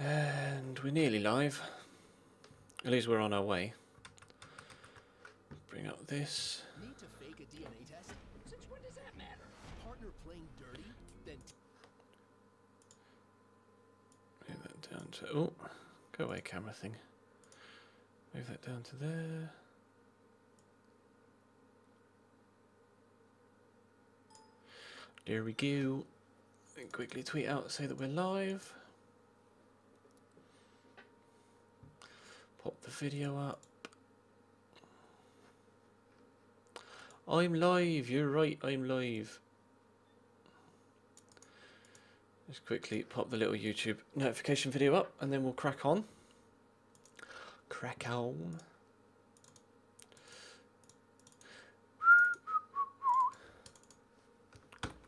And we're nearly live. At least we're on our way. Bring up this. Need to fake a DNA test? Since when does that matter? Partner playing dirty, then Move that down to... Oh, go away, camera thing. Move that down to there. There we go. And quickly tweet out, say that we're live. Pop the video up. I'm live, you're right, I'm live. Just quickly pop the little YouTube notification video up and then we'll crack on. Crack on.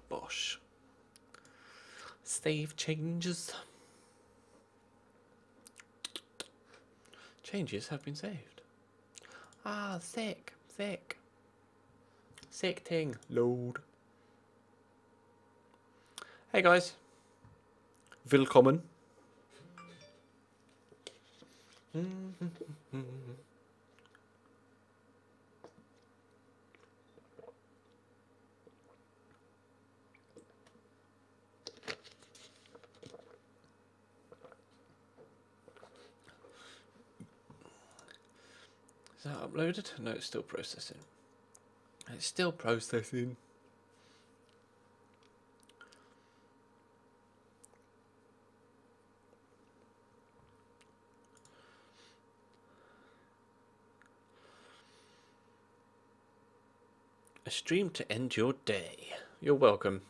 Bosh. Save changes. Changes have been saved. Ah, sick, sick. Sick ting. Load. Hey guys. Willkommen. Is that uploaded? No, it's still processing. It's still processing. A stream to end your day. You're welcome.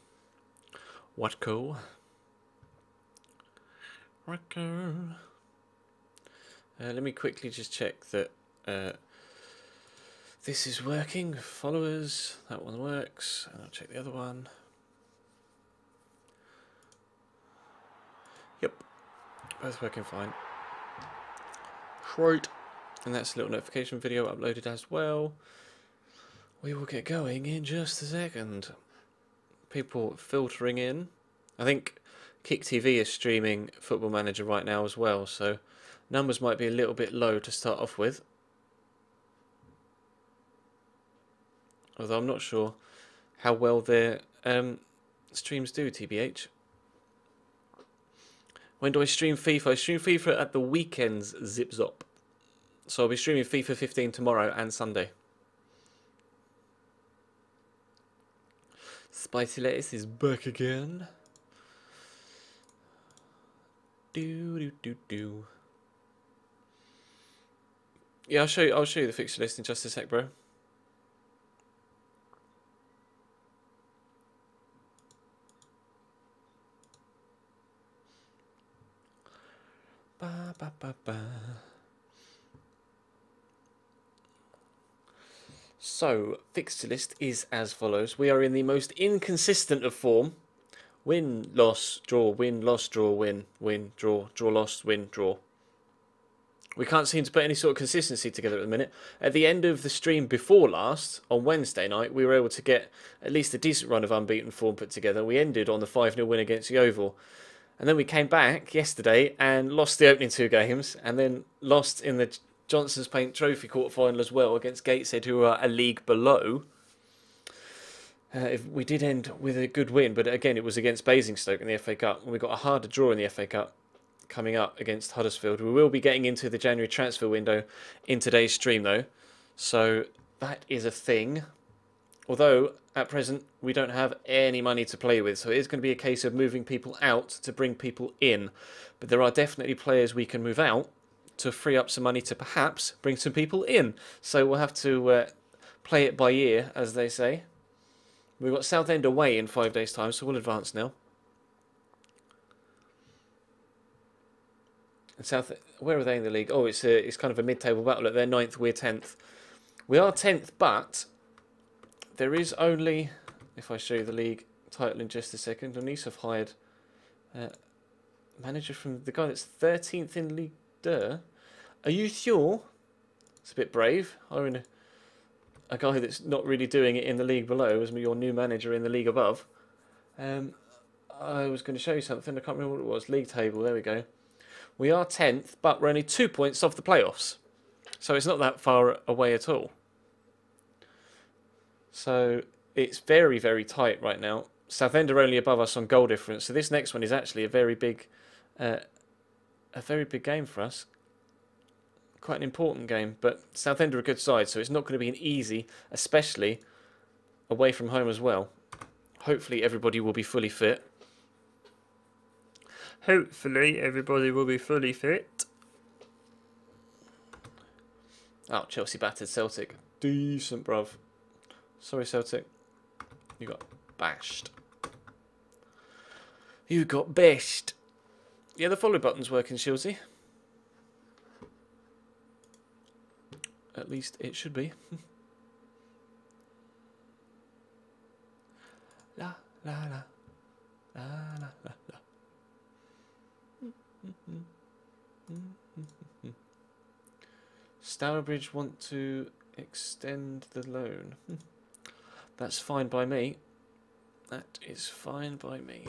Watco. Watco. Let me quickly just check that this is working. Followers, that one works. And I'll check the other one. Yep, both working fine. Right. And that's a little notification video uploaded as well. We will get going in just a second. People filtering in. I think Kick TV is streaming Football Manager right now as well, so numbers might be a little bit low to start off with. Although I'm not sure how well their streams do, TBH. When do I stream FIFA? I stream FIFA at the weekends, zip zop. So I'll be streaming FIFA 15 tomorrow and Sunday. Spicy Lettuce is back again. Do. Yeah, I'll show you the fixture list in just a sec, bro. Ba ba ba ba. So, fixture list is as follows. We are in the most inconsistent of form. Win, loss, draw, win, loss, draw, win, win, draw, draw, loss, win, draw. We can't seem to put any sort of consistency together at the minute. At the end of the stream before last, on Wednesday night, we were able to get at least a decent run of unbeaten form put together. We ended on the 5-0 win against Yeovil. And then we came back yesterday and lost the opening 2 games, and then lost in the Johnson's Paint Trophy quarter-final as well against Gateshead, who are a league below. We did end with a good win, but again, it was against Basingstoke in the FA Cup. And we got a harder draw in the FA Cup coming up against Huddersfield. We will be getting into the January transfer window in today's stream, though. So that is a thing. Although, at present, we don't have any money to play with, so it is going to be a case of moving people out to bring people in. But there are definitely players we can move out to free up some money to perhaps bring some people in. So we'll have to play it by ear, as they say. We've got Southend away in 5 days' time, so we'll advance now. And where are they in the league? Oh, it's kind of a mid-table battle. They're 9th, we're 10th. We are 10th, but there is only, if I show you the league title in just a second, Nice have hired manager from the guy that's 13th in League 2. Are you sure? It's a bit brave. Hiring a guy that's not really doing it in the league below as your new manager in the league above. I was going to show you something. I can't remember what it was. League table. There we go. We are 10th, but we're only 2 points off the playoffs. So it's not that far away at all. So it's very, very tight right now. Southend are only above us on goal difference. So this next one is actually a very big game for us. Quite an important game. But Southend are a good side, so it's not going to be an easy, especially away from home as well. Hopefully everybody will be fully fit. Hopefully everybody will be fully fit. Oh, Chelsea battered Celtic. Decent, bruv. Sorry, Celtic. You got bashed. You got bashed. Yeah, the follow button's working, Shilsey. At least it should be. La, la, la. La, la, la, la. Stourbridge want to extend the loan. That's fine by me. That is fine by me.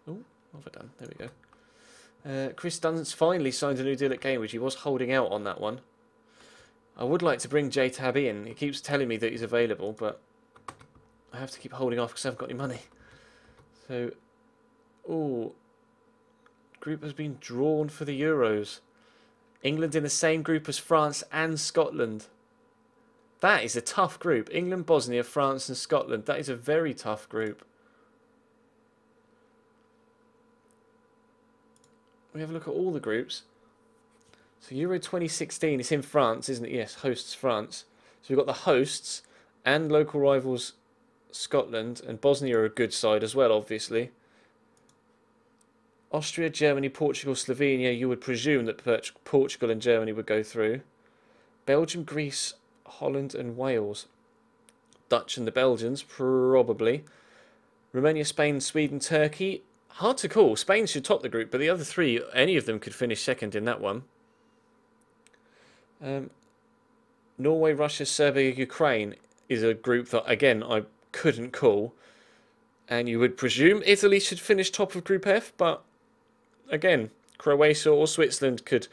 Oh, what have I done? There we go. Chris Dunn's finally signed a new deal at Cambridge. He was holding out on that one. I would like to bring J-Tab in. He keeps telling me that he's available, but I have to keep holding off because I haven't got any money. So, oh, group has been drawn for the Euros. England in the same group as France and Scotland. That is a tough group. England, Bosnia, France and Scotland. That is a very tough group. We have a look at all the groups. So Euro 2016 is in France, isn't it? Yes, hosts France. So we've got the hosts and local rivals Scotland, and Bosnia are a good side as well, obviously. Austria, Germany, Portugal, Slovenia, you would presume that Portugal and Germany would go through. Belgium, Greece, Holland and Wales. Dutch and the Belgians, probably. Romania, Spain, Sweden, Turkey. Hard to call. Spain should top the group, but the other three, any of them could finish second in that one. Norway, Russia, Serbia, Ukraine is a group that, again, I couldn't call. And you would presume Italy should finish top of Group F, but again, Croatia or Switzerland could,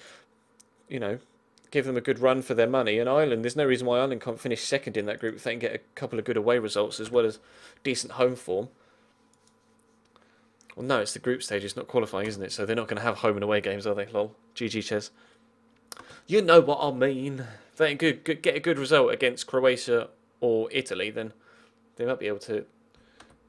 you know, give them a good run for their money. And Ireland, there's no reason why Ireland can't finish second in that group if they can get a couple of good away results as well as decent home form. Well, no, it's the group stage, it's not qualifying, isn't it? So they're not going to have home and away games, are they? Lol. GG, Ches. You know what I mean. If they could get a good result against Croatia or Italy, then they might be able to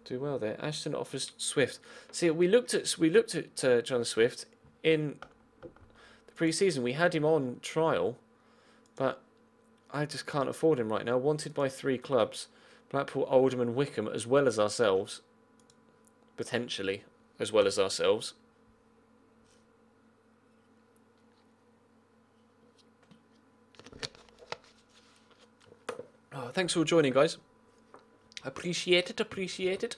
do well there. Ashton offers Swift. See, we looked at John Swift in the pre-season. We had him on trial, but I just can't afford him right now. Wanted by 3 clubs: Blackpool, Oldham, and Wickham, as well as ourselves. Potentially, as well as ourselves. Oh, thanks for joining, guys. Appreciate it, appreciate it.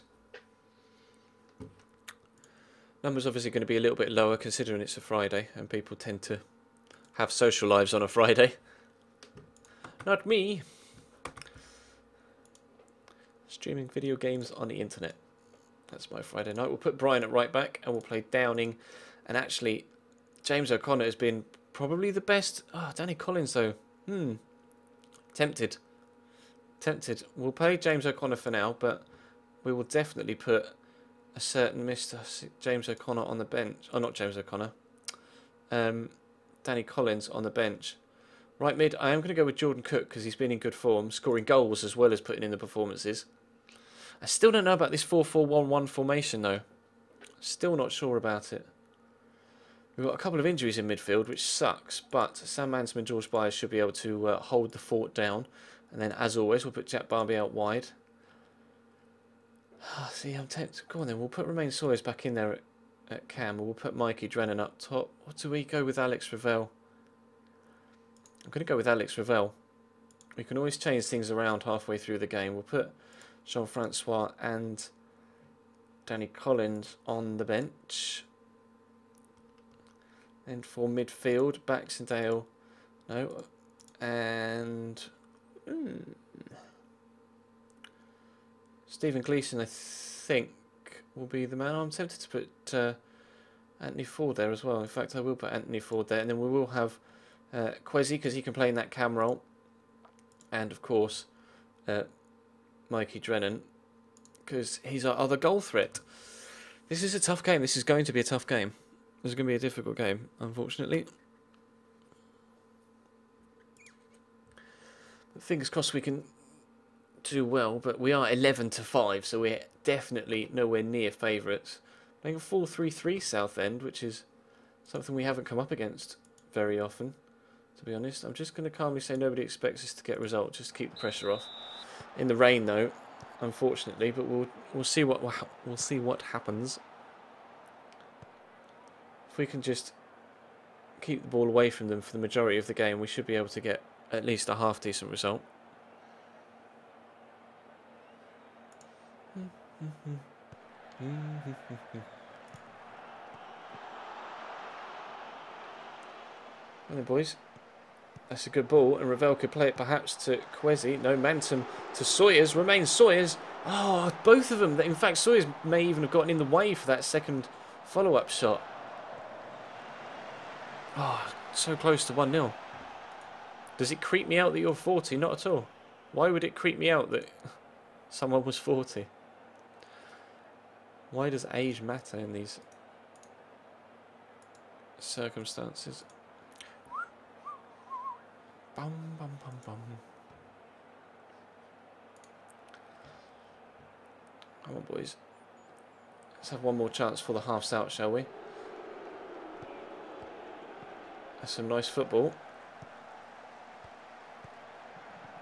Numbers obviously going to be a little bit lower considering it's a Friday and people tend to have social lives on a Friday. Not me. Streaming video games on the internet. That's my Friday night. We'll put Brian at right back and we'll play Downing. And actually, James O'Connor has been probably the best. Oh, Danny Collins though. Tempted. We'll play James O'Connor for now, but we will definitely put a certain Mr. James O'Connor on the bench. Oh, not James O'Connor. Danny Collins on the bench. Right mid, I am going to go with Jordan Cook because he's been in good form, scoring goals as well as putting in the performances. I still don't know about this 4-4-1-1 formation though. Still not sure about it. We've got a couple of injuries in midfield, which sucks, but Sam Mansman and George Byers should be able to hold the fort down. And then, as always, we'll put Jack Barbie out wide. See, I'm tempted. Go on then, we'll put Romain Sawyers back in there at Cam. We'll put Mikey Drennan up top. What do we go with Alex Ravel? I'm going to go with Alex Ravel. We can always change things around halfway through the game. We'll put Jean-Francois and Danny Collins on the bench. And for midfield, Baxendale, no, and Stephen Gleeson, I think, will be the man. I'm tempted to put Anthony Ford there as well. In fact, I will put Anthony Ford there, and then we will have Kwesi, because he can play in that cam role, and of course Mikey Drennan, because he's our other goal threat. This is a tough game. This is going to be a tough game. This is going to be a difficult game, unfortunately. But fingers crossed we can do well, but we are 11-5, so we're definitely nowhere near favourites. Playing a 4-3-3 Southend, which is something we haven't come up against very often, to be honest. I'm just going to calmly say nobody expects us to get a result, just to keep the pressure off. In the rain, though, unfortunately, but we'll see what happens. If we can just keep the ball away from them for the majority of the game, we should be able to get at least a half decent result. Well then, boys, that's a good ball, and Ravel could play it perhaps to Kwesi. No, Mantum to Sawyers. Remains Sawyers. Oh, both of them. In fact, Sawyers may even have gotten in the way for that second follow-up shot. Oh, so close to 1-0. Does it creep me out that you're 40? Not at all. Why would it creep me out that someone was 40? Why does age matter in these circumstances? Bum, bum, bum, bum. Come on, boys. Let's have one more chance for the halves out, shall we? That's some nice football.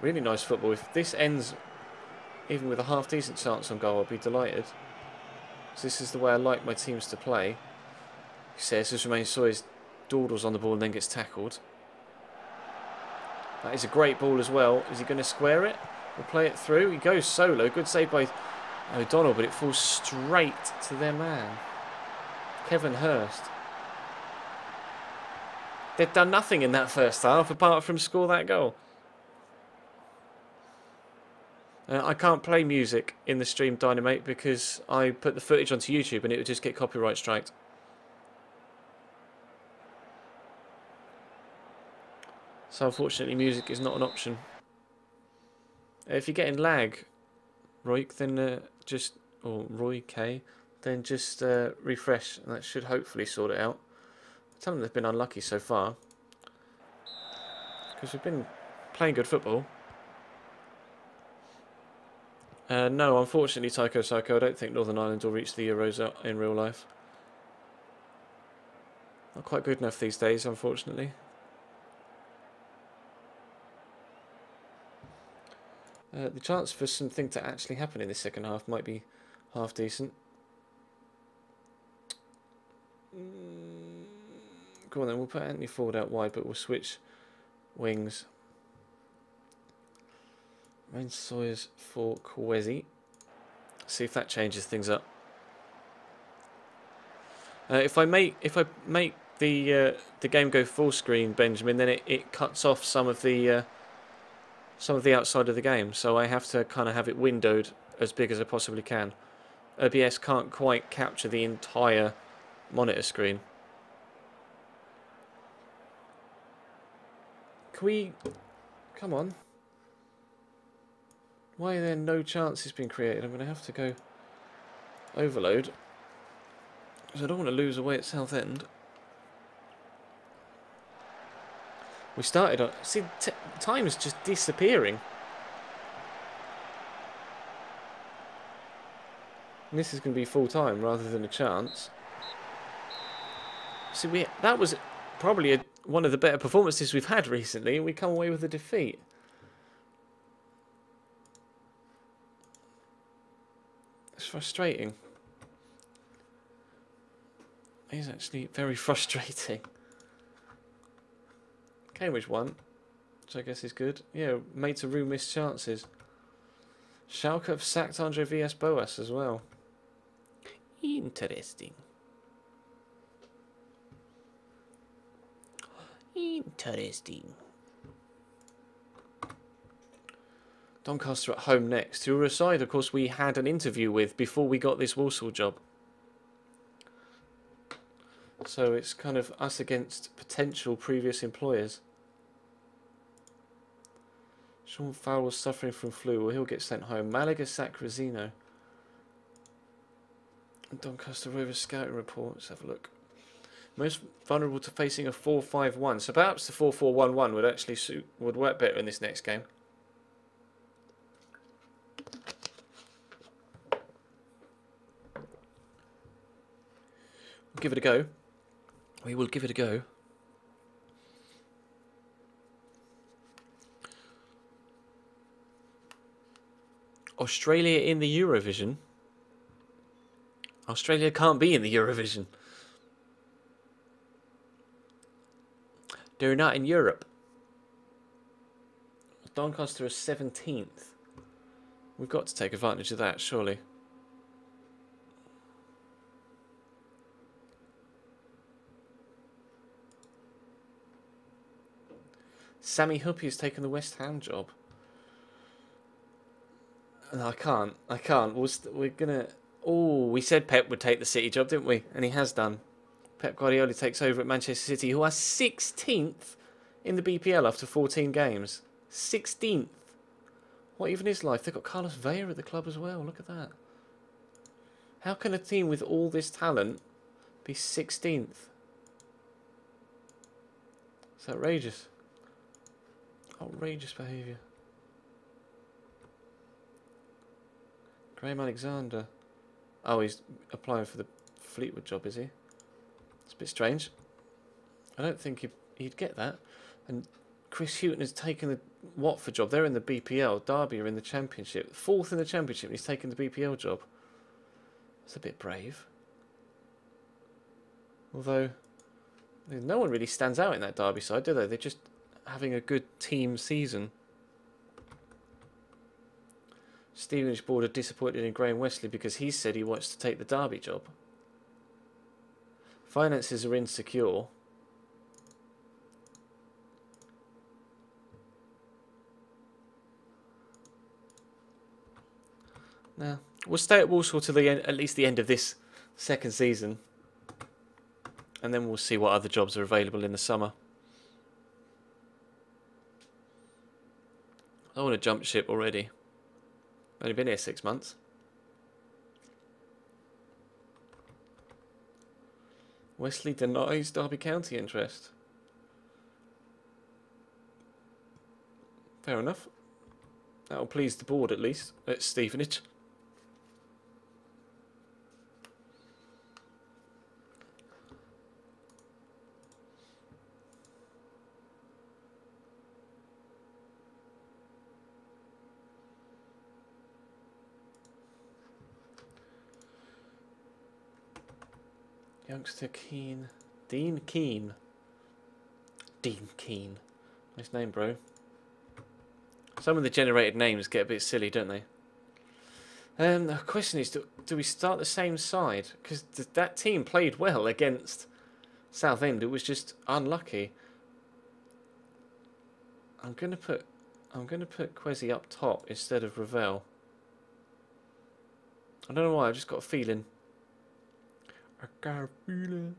Really nice football. If this ends even with a half-decent chance on goal, I'll be delighted. So this is the way I like my teams to play. He says, this remains Sawyers dawdles on the ball and then gets tackled. That is a great ball as well. Is he going to square it? We'll play it through. He goes solo. Good save by O'Donnell, but it falls straight to their man, Kevin Hurst. They've done nothing in that first half apart from score that goal. I can't play music in the stream, Dynamite, because I put the footage onto YouTube and it would just get copyright striked. So unfortunately music is not an option. If you're getting lag, Royk, then or Roy K, then just refresh, and that should hopefully sort it out. Tell them they've been unlucky so far, because we've been playing good football. No, unfortunately, Tycho Psycho, I don't think Northern Ireland will reach the Euros in real life. Not quite good enough these days, unfortunately. The chance for something to actually happen in the second half might be half decent. Go on then, we'll put Anthony Ford out wide, but we'll switch wings. Main Sawyers for Kwesi. See if that changes things up. If I make the game go full screen, Benjamin, then it cuts off some of the outside of the game. So I have to kind of have it windowed as big as I possibly can. OBS can't quite capture the entire monitor screen. Can we... Come on. Why are there no chances being created? I'm going to have to go overload, because I don't want to lose away at Southend. We started on... See, time is just disappearing. And this is going to be full time rather than a chance. See, that was probably one of the better performances we've had recently, and we come away with a defeat. It's frustrating. It is actually very frustrating. Cambridge won, which I guess is good. Yeah, made Rue miss chances. Schalke have sacked Andre Villas-Boas as well. Interesting. Interesting. Doncaster at home next, who are a side, of course, we had an interview with before we got this Walsall job. So it's kind of us against potential previous employers. Sean Fowler's suffering from flu. Well, he'll get sent home. Malaga sack Rosino. Doncaster Rovers scouting report. Let's have a look. Most vulnerable to facing a 4-5-1. So perhaps the 4-4-1-1 would actually would work better in this next game. We'll give it a go. We will give it a go. Australia in the Eurovision. Australia can't be in the Eurovision. They're not in Europe. Doncaster is 17th. We've got to take advantage of that, surely. Sammy Huppy has taken the West Ham job. No, I can't. We're gonna. Oh, we said Pep would take the City job, didn't we? And he has done. Pep Guardiola takes over at Manchester City, who are 16th in the BPL after 14 games. 16th. What even is life? They've got Carlos Vela at the club as well. Look at that. How can a team with all this talent be 16th? It's outrageous. Outrageous behaviour. Graham Alexander. Oh, he's applying for the Fleetwood job, is he? It's a bit strange. I don't think he'd get that. And Chris Hughton has taken the Watford job. They're in the BPL. Derby are in the Championship. 4th in the Championship, and he's taken the BPL job. It's a bit brave. Although, no one really stands out in that Derby side, do they? They're just having a good team season. Stevenage board are disappointed in Graham Wesley because he said he wants to take the Derby job. Finances are insecure. Now, we'll stay at Walsall till the end, at least the end of this second season. And then we'll see what other jobs are available in the summer. I want to jump ship already. Only been here 6 months. Wesley denies Derby County interest. Fair enough. That'll please the board at least, at Stevenage. Youngster Keane. Dean Keane. Dean Keane. Nice name, bro. Some of the generated names get a bit silly, don't they? The question is, do we start the same side? Because that team played well against Southend. It was just unlucky. I'm gonna put Kwesi up top instead of Ravel. I don't know why. I've just got a feeling. I got a feeling.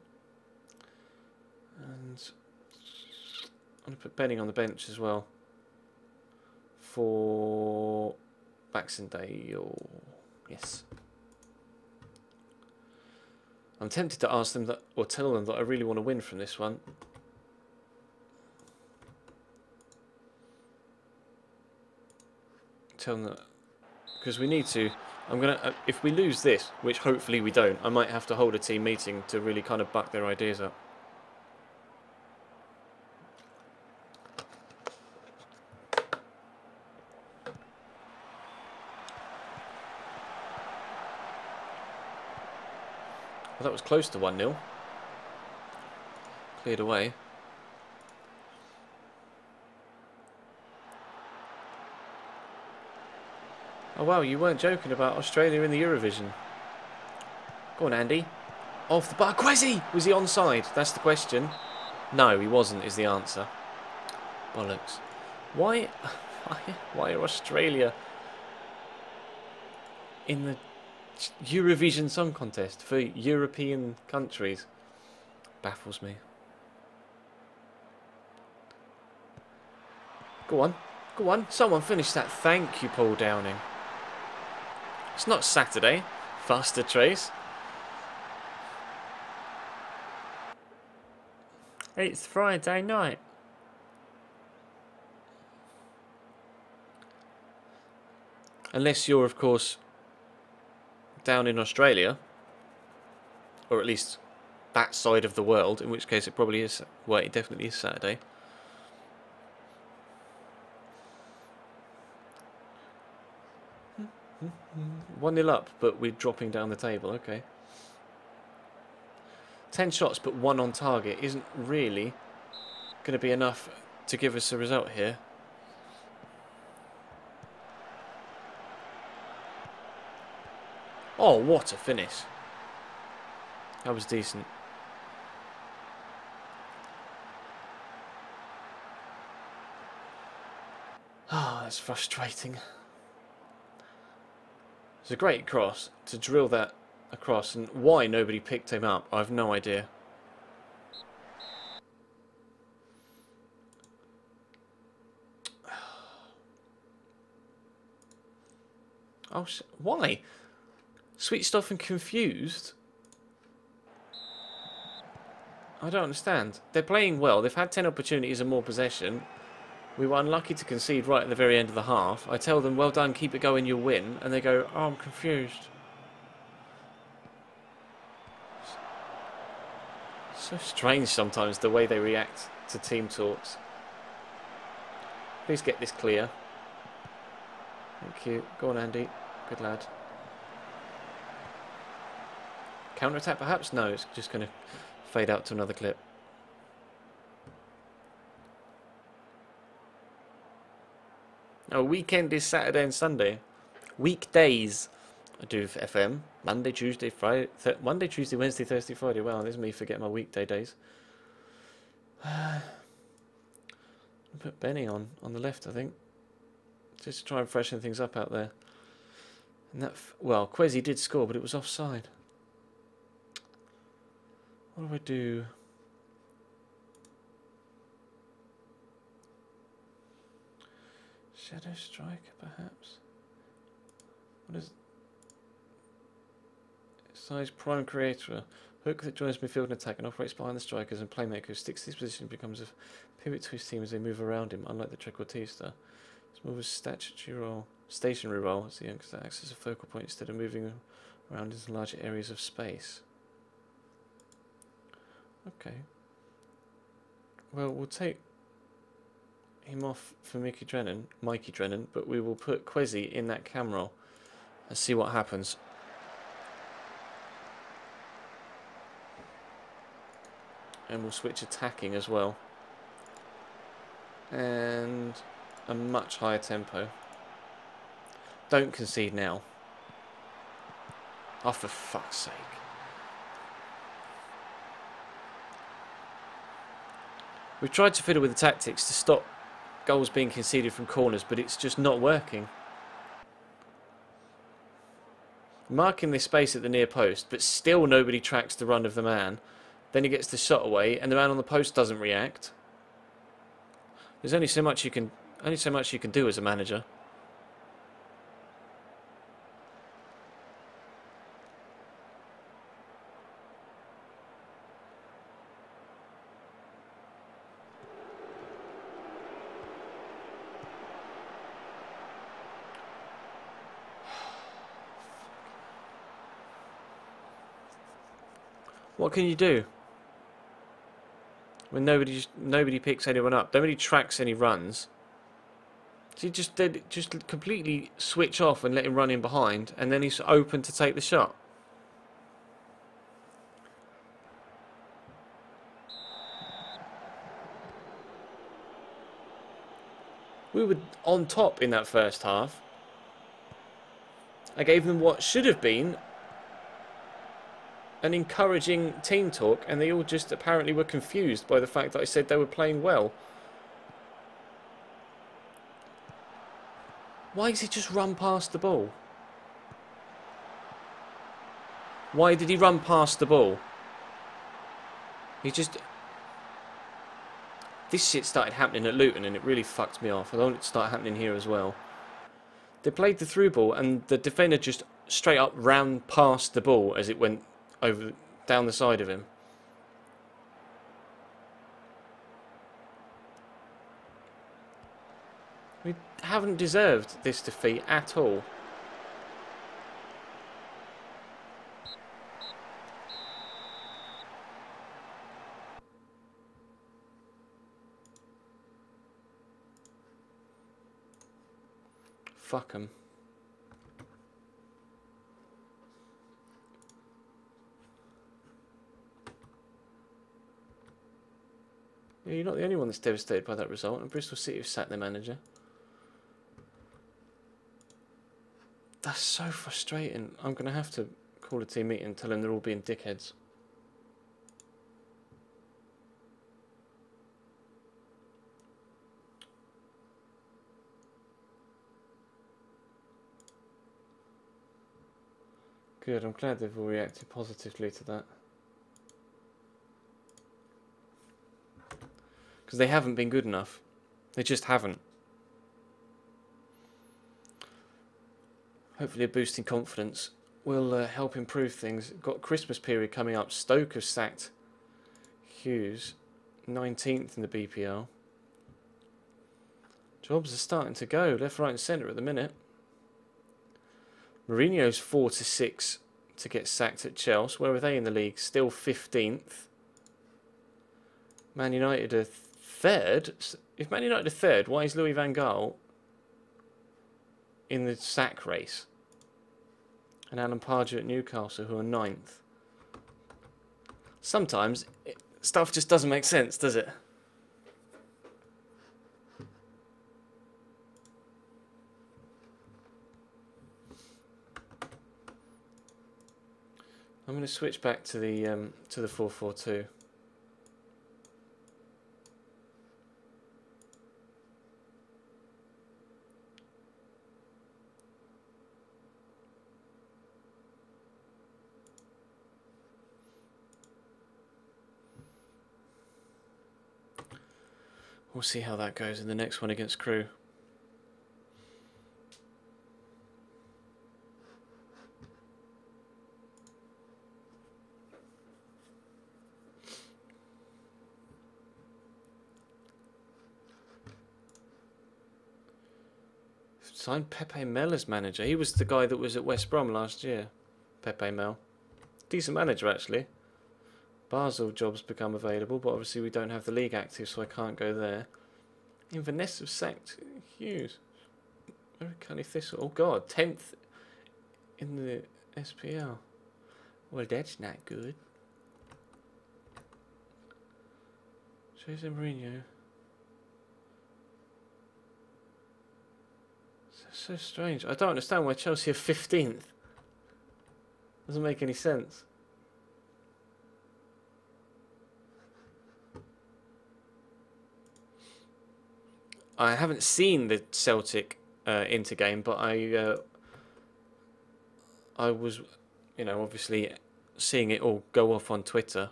And I'm going to put Benning on the bench as well. For Baxendale. Yes. I'm tempted to ask them that, or tell them that I really want to win from this one. Tell them that, because we need to. I'm gonna, if we lose this, which hopefully we don't, I might have to hold a team meeting to really kind of buck their ideas up. Well, that was close to 1-0. Cleared away. Oh wow, you weren't joking about Australia in the Eurovision. Go on, Andy. Off the bar. Kwesi! Was he onside? That's the question. No, he wasn't, is the answer. Bollocks. Why are Australia in the Eurovision Song Contest for European countries? Baffles me. Go on. Go on. Someone finish that. Thank you, Paul Downing. It's not Saturday. Faster Trace. It's Friday night. Unless you're, of course, down in Australia. Or at least that side of the world. In which case it probably is. Well, it definitely is Saturday. 1-0 up, but we're dropping down the table. Okay. 10 shots, but 1 on target isn't really going to be enough to give us a result here. Oh, what a finish. That was decent. Ah, oh, that's frustrating. It's a great cross to drill that across, and why nobody picked him up, I have no idea. Oh, why? Switched off and confused? I don't understand. They're playing well. They've had 10 opportunities and more possession. We were unlucky to concede right at the very end of the half. I tell them, well done, keep it going, you'll win. And they go, oh, I'm confused. So strange sometimes the way they react to team talks. Please get this clear. Thank you. Go on, Andy. Good lad. Counter-attack perhaps? No, it's just going to fade out to another clip. Oh, weekend is Saturday and Sunday. Weekdays I do for FM. Monday, Tuesday, Friday. Monday, Tuesday, Wednesday, Thursday, Friday. Wow, there's me forgetting my weekday days. I'll put Benny on the left, I think. Just to try and freshen things up out there. And that, well, Quezzy did score, but it was offside. What do I do? Shadow striker, perhaps? What is... Size prime creator. Hook that joins midfield and attack and operates behind the strikers and playmaker who sticks to this position becomes a pivot to his team as they move around him, unlike the trequartista. It's more of a stationary role as the youngster acts as a focal point instead of moving around into larger areas of space. Okay. Well, we'll take him off for Mikey Drennan, but we will put Quezzy in that cam role and see what happens. And we'll switch attacking as well. And a much higher tempo. Don't concede now. Oh, for fuck's sake. We've tried to fiddle with the tactics to stop goals being conceded from corners, but it's just not working. Marking this space at the near post, but still nobody tracks the run of the man. Then he gets the shot away, and the man on the post doesn't react. There's only so much you can do as a manager. What can you do when nobody picks anyone up? Nobody tracks any runs. So you just completely switch off and let him run in behind, and then he's open to take the shot. We were on top in that first half. I gave them what should have been an encouraging team talk, and they all just apparently were confused by the fact that I said they were playing well. Why does he just run past the ball? Why did he run past the ball? He just... This shit started happening at Luton and it really fucked me off. I don't want it to start happening here as well. They played the through ball and the defender just straight up ran past the ball as it went over down the side of him. We haven't deserved this defeat at all. Fuck 'em. Yeah, you're not the only one that's devastated by that result, and Bristol City have sacked their manager. That's so frustrating. I'm going to have to call a team meeting and tell them they're all being dickheads. Good, I'm glad they've all reacted positively to that. Because they haven't been good enough. They just haven't. Hopefully a boost in confidence will help improve things. Got Christmas period coming up. Stoke have sacked Hughes, 19th in the BPL. Jobs are starting to go left, right and centre at the minute. Mourinho's 4-6 to get sacked at Chelsea. Where are they in the league? Still 15th. Man United are third. If Man United are third, why is Louis van Gaal in the sack race? And Alan Pardew at Newcastle, who are 9th. Sometimes stuff just doesn't make sense, does it? I'm going to switch back to the 4-4-2. We'll see how that goes in the next one against Crewe. Signed Pepe Mel as manager. He was the guy that was at West Brom last year. Pepe Mel. Decent manager, actually. Basel jobs become available, but obviously we don't have the league active, so I can't go there. Inverness have sacked Hughes. Very Thistle. Oh god, 10th in the SPL. Well, that's not good. Jose Mourinho. So strange. I don't understand why Chelsea are 15th. Doesn't make any sense. I haven't seen the Celtic Inter game, but I was, you know, obviously seeing it all go off on Twitter.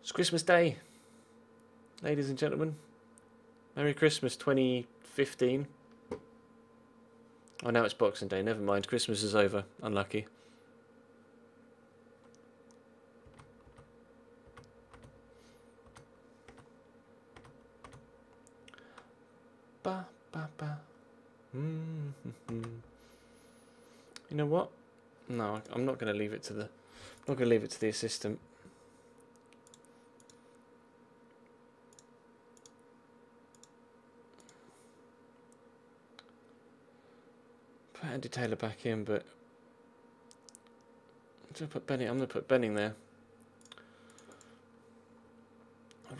It's Christmas Day, ladies and gentlemen. Merry Christmas 2015. Oh, now it's Boxing Day. Never mind. Christmas is over. Unlucky. Ba, ba, ba. You know what? No, I'm not going to leave it to the. I'm not going to leave it to the assistant. Put Andy Taylor back in, but I'm going to put Benning there.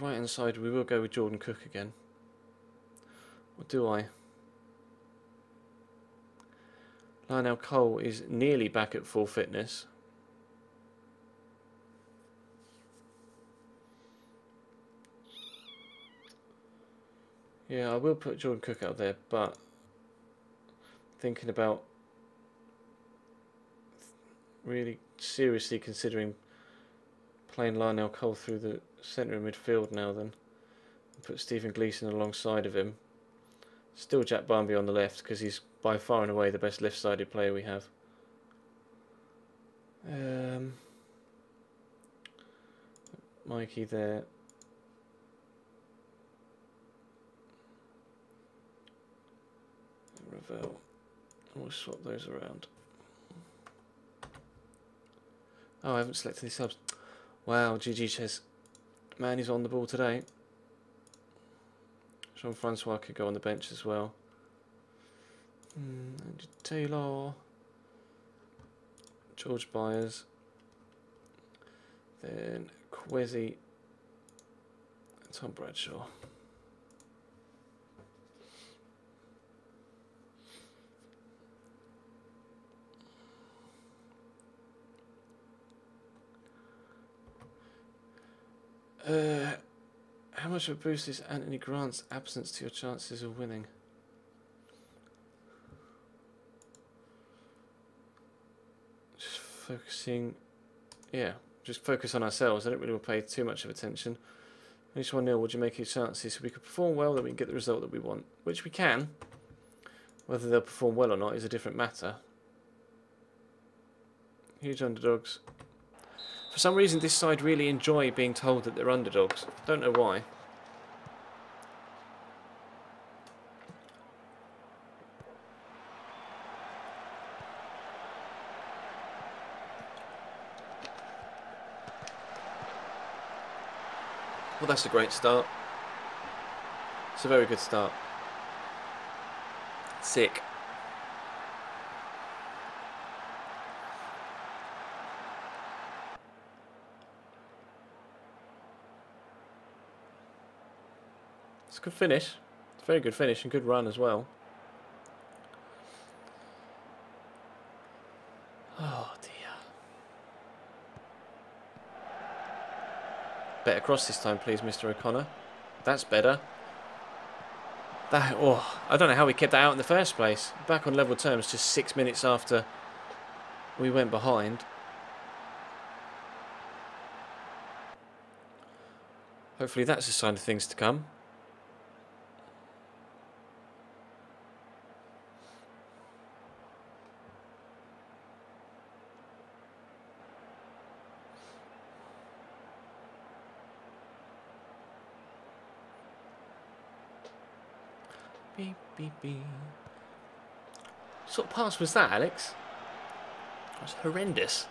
Right hand side, we will go with Jordan Cook again. Or do I? Lionel Cole is nearly back at full fitness. Yeah, I will put Jordan Cook out there, but thinking about really seriously considering playing Lionel Cole through the centre of midfield now then. Put Stephen Gleeson alongside of him. Still Jack Barmby on the left because he's by far and away the best left-sided player we have. Mikey there. Ravel. We'll swap those around. Oh, I haven't selected any subs. Wow, GG Ches. Man, he's on the ball today. Jean-Francois could go on the bench as well. Taylor. George Byers. Then Kwesi. And Tom Bradshaw. How much of a boost is Anthony Grant's absence to your chances of winning? Just focusing, yeah, just focus on ourselves. I don't really want to pay too much of attention. Each 1-0, would you make your chances so we could perform well, that we can get the result that we want? Which we can. Whether they'll perform well or not is a different matter. Huge underdogs. For some reason, this side really enjoy being told that they're underdogs. Don't know why. Well, that's a great start. It's a very good start. Sick. It's a good finish. It's a very good finish and good run as well. Oh dear. Better cross this time, please, Mr. O'Connor. That's better. That, oh, I don't know how we kept that out in the first place. Back on level terms just 6 minutes after we went behind. Hopefully that's a sign of things to come. Beep, beep, beep. What sort of pass was that, Alex? That was horrendous.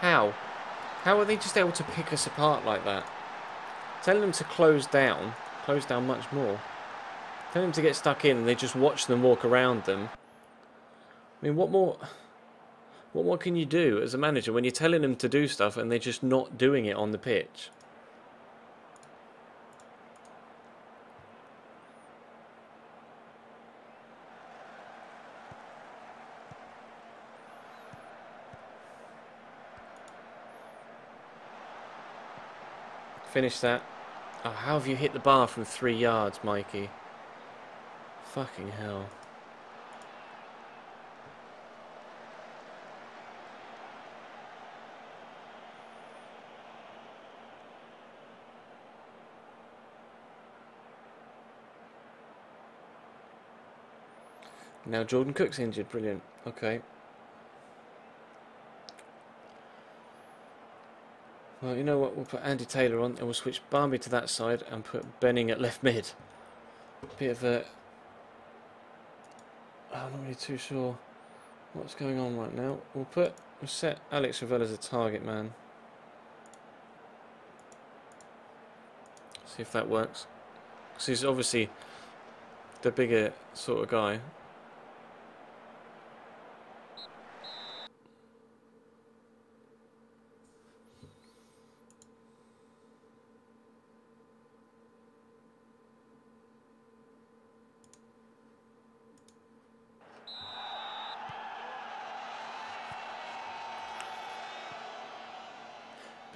How? How are they just able to pick us apart like that? Tell them to close down much more. Tell them to get stuck in and they just watch them walk around them. I mean, what more can you do as a manager when you're telling them to do stuff and they're just not doing it on the pitch? Finish that. Oh, how have you hit the bar from 3 yards, Mikey? Fucking hell. Now Jordan Cook's injured. Brilliant. Okay. Well, you know what? We'll put Andy Taylor on and we'll switch Barmby to that side and put Benning at left mid. Bit of a... I'm not really too sure what's going on right now. We'll set Alex Ravel as a target man. See if that works. Because he's obviously the bigger sort of guy.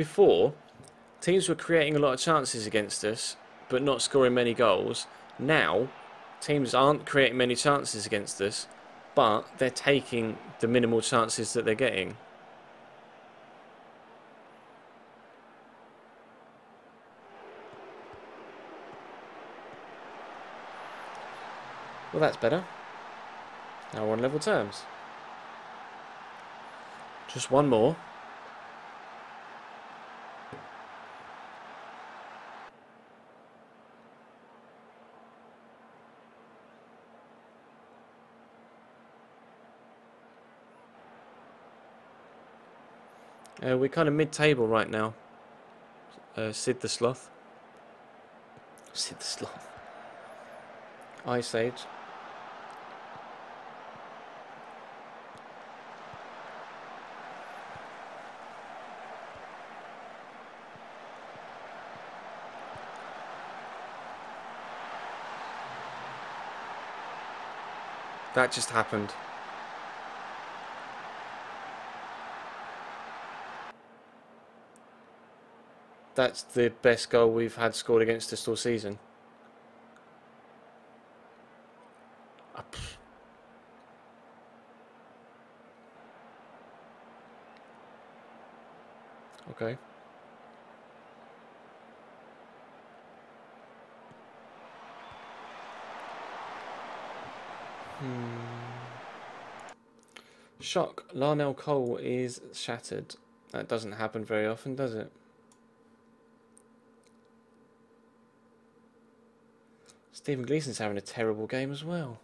before, teams were creating a lot of chances against us, but not scoring many goals. Now, teams aren't creating many chances against us, but they're taking the minimal chances that they're getting. Well, that's better. Now we're on level terms. Just one more. We're kind of mid-table right now. Sid the Sloth. Sid the Sloth. Ice Age. That just happened. That's the best goal we've had scored against us all season. Okay. Shock. Larnell Cole is shattered. That doesn't happen very often, does it? Stephen Gleeson's having a terrible game as well.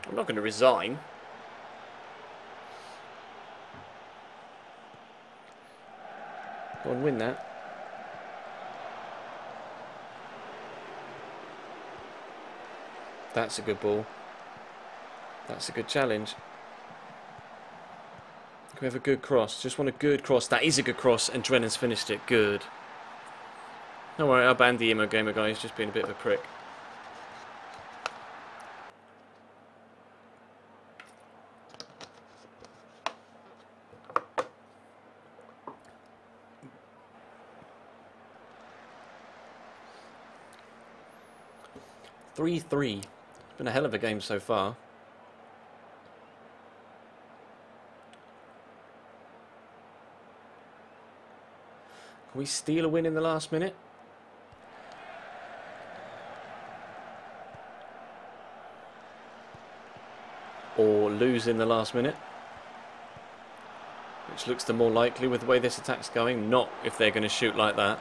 I'm not going to resign. Go and win that. That's a good ball. That's a good challenge. Can we have a good cross? Just want a good cross. That is a good cross, and Drennan's finished it. Good. Don't worry, I'll ban the emo gamer guy. He's just been a bit of a prick. Three. It's been a hell of a game so far. Can we steal a win in the last minute? Or lose in the last minute? Which looks the more likely with the way this attack's going. Not if they're going to shoot like that.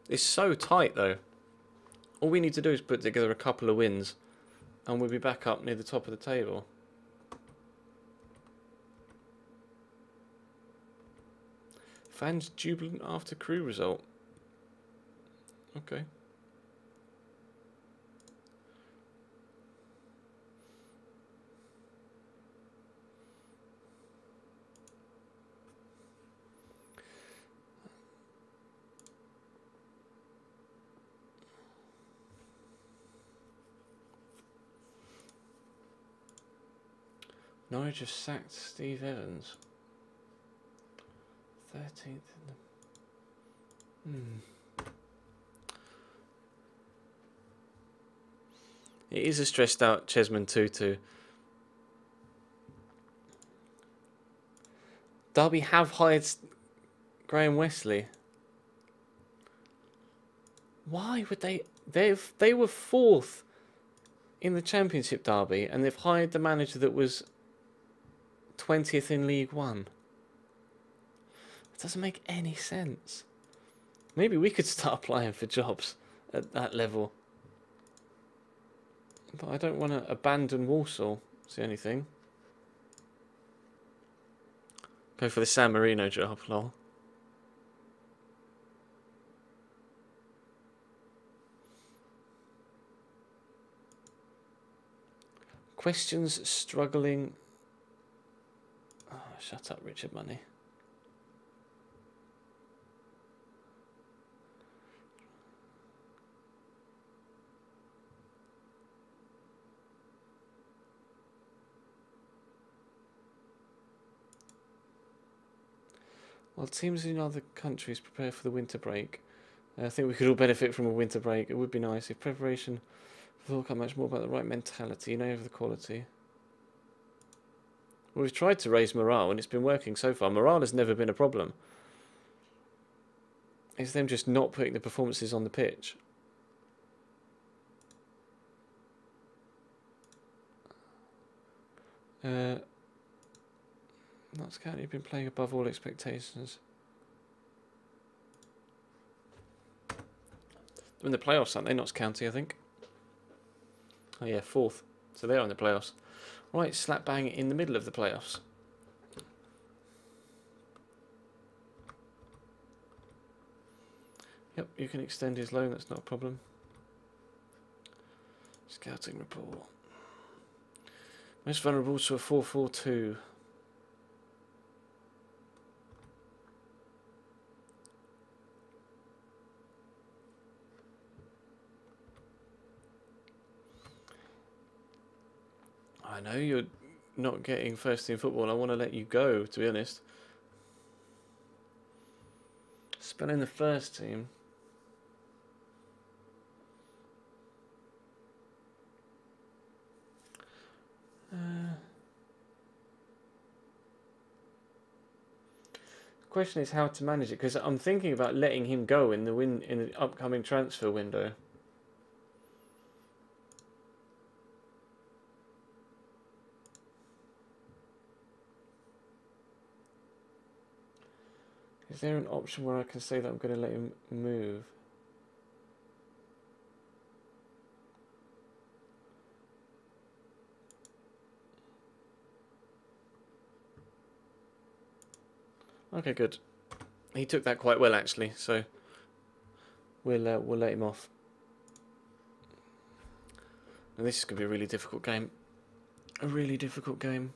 It's so tight though. All we need to do is put together a couple of wins and we'll be back up near the top of the table. Fans jubilant after Crew result. Okay. Norwich have sacked Steve Evans. 13th. It is a stressed out Chesman Tutu. Derby have hired Graham Wesley. Why would they? They were 4th in the Championship Derby, and they've hired the manager that was 20th in League One. It doesn't make any sense. Maybe we could start applying for jobs at that level. But I don't want to abandon Walsall. It's the only thing. Go for the San Marino job, lol. Questions struggling. Oh, shut up, Richard Money. While teams in other countries prepare for the winter break, I think we could all benefit from a winter break. It would be nice if preparation for the World Cup much more about the right mentality and over the quality. Well, we've tried to raise morale and it's been working so far. Morale has never been a problem. It's them just not putting the performances on the pitch. Notts County have been playing above all expectations. They're in the playoffs, aren't they? Notts County, I think. Oh yeah, 4th. So they're in the playoffs. Right, slap bang in the middle of the playoffs. Yep, you can extend his loan, that's not a problem. Scouting report. Most vulnerable to a 4-4-2. I know you're not getting first team football and I want to let you go, to be honest. Spelling the first team. The question is how to manage it, because I'm thinking about letting him go in the upcoming transfer window. Is there an option where I can say that I'm going to let him move? Okay, good. He took that quite well, actually, so we'll let him off. And this is going to be a really difficult game. A really difficult game.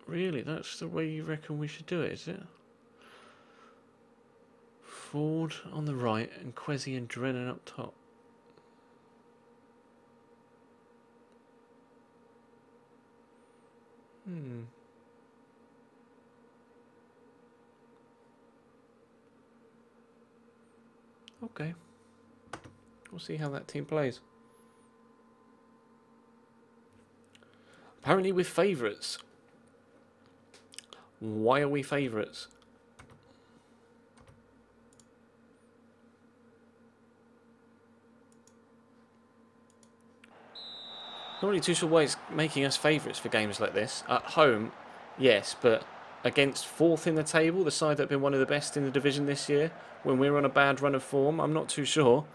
Really, that's the way you reckon we should do it, is it? Ford on the right and Kwesi and Drennan up top. Okay. We'll see how that team plays. Apparently we're favourites. Why are we favourites? Not really too sure why it's making us favourites for games like this. At home, yes, but against 4th in the table, the side that have been one of the best in the division this year, when we're on a bad run of form, I'm not too sure.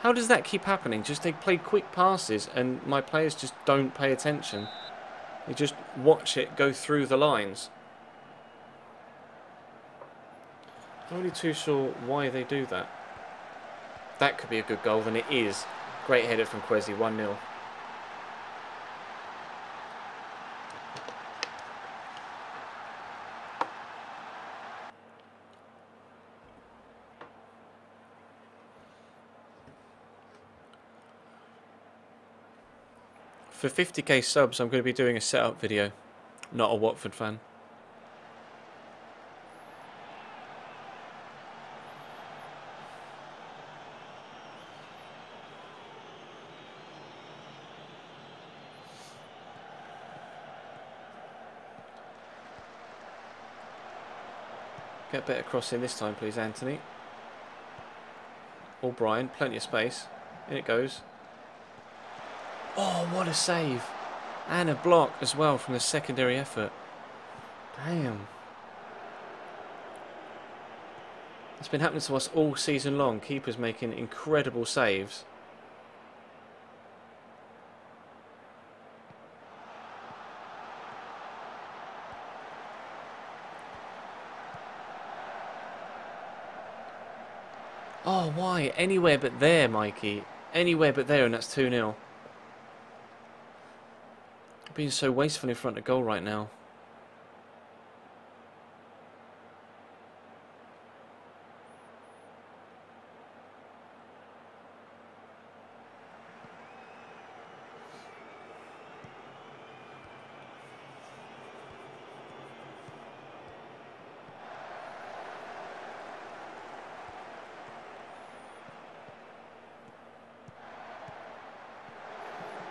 How does that keep happening? Just they play quick passes and my players just don't pay attention. They just watch it go through the lines. I'm not really too sure why they do that. That could be a good goal, and it is. Great header from Kwesi, 1-0. For 50k subs, I'm going to be doing a setup video. Not a Watford fan. Get better crossing this time, please, Anthony. Or Brian. Plenty of space. In it goes. Oh, what a save. And a block as well from the secondary effort. Damn. It's been happening to us all season long. Keepers making incredible saves. Oh, why? Anywhere but there, Mikey. Anywhere but there, and that's 2-0. Being so wasteful in front of goal right now.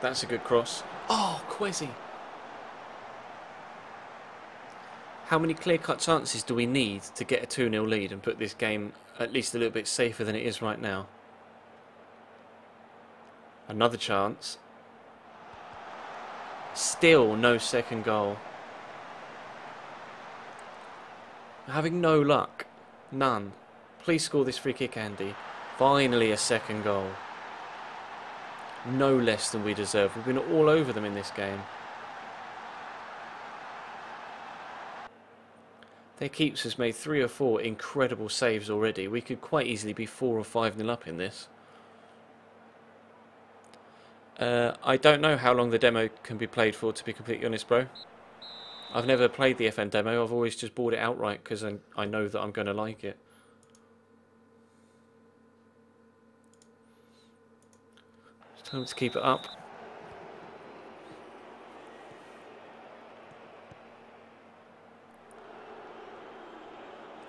That's a good cross. Oh, Kwesi. How many clear-cut chances do we need to get a 2-0 lead and put this game at least a little bit safer than it is right now? Another chance. Still no second goal. Having no luck. None. Please score this free kick, Andy. Finally a second goal. No less than we deserve. We've been all over them in this game. Their keeps has made 3 or 4 incredible saves already. We could quite easily be 4 or 5-0 up in this. I don't know how long the demo can be played for, to be completely honest, bro. I've never played the FM demo. I've always just bought it outright because I know that I'm going to like it. It's time to keep it up.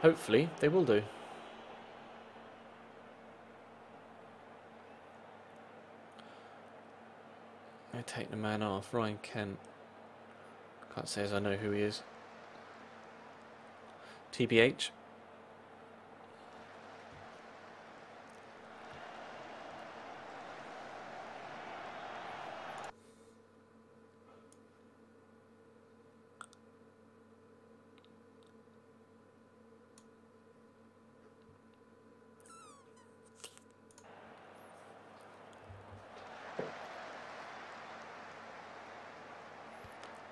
Hopefully, they will do. I take the man off. Ryan Kent. Can't say as I know who he is. TBH.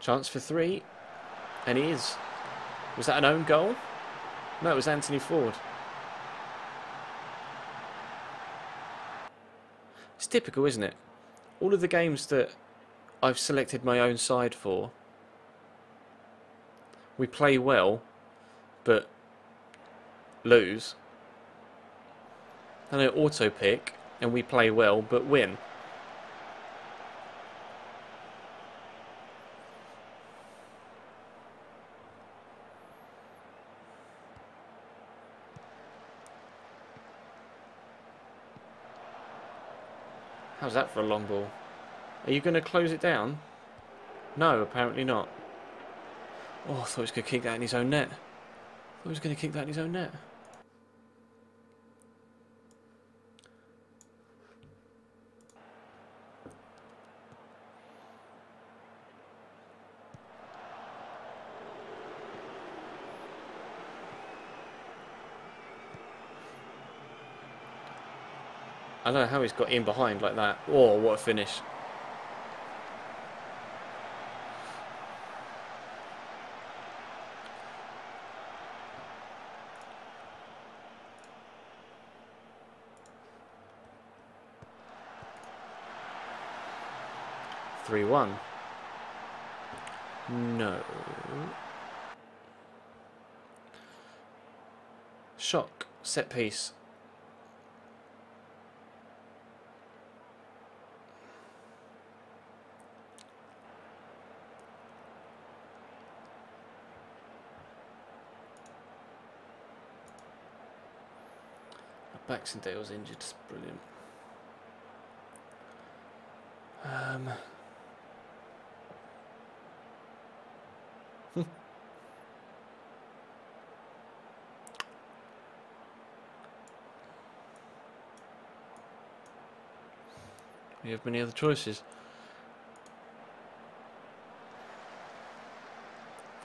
Chance for 3. And he is. Was that an own goal? No, it was Anthony Ford. It's typical, isn't it? All of the games that I've selected my own side for, we play well, but lose. And I auto pick, and we play well, but win. How's that for a long ball? Are you going to close it down? No, apparently not. Oh, I thought he was going to kick that in his own net. I thought he was going to kick that in his own net. I don't know how he's got in behind like that. Oh, what a finish. Three 1. No. Shock. Set piece. Baxendale's injured. Brilliant. We have many other choices.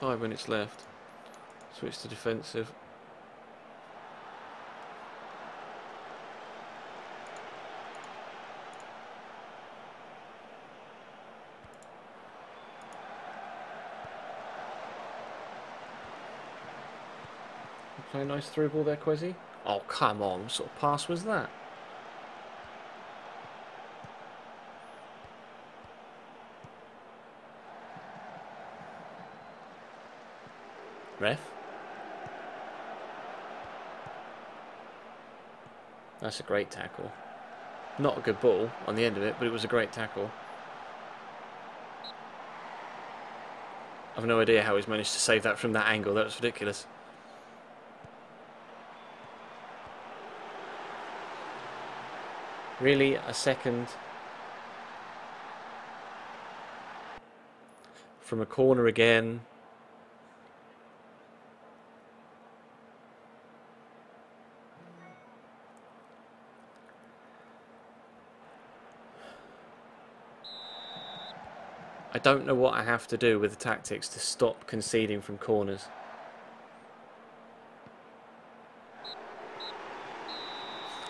5 minutes left. Switch to defensive. Play a nice through ball there, Quezzy. Oh, come on. What sort of pass was that? Ref? That's a great tackle. Not a good ball on the end of it, but it was a great tackle. I've no idea how he's managed to save that from that angle. That was ridiculous. Really, a second from a corner again. I don't know what I have to do with the tactics to stop conceding from corners.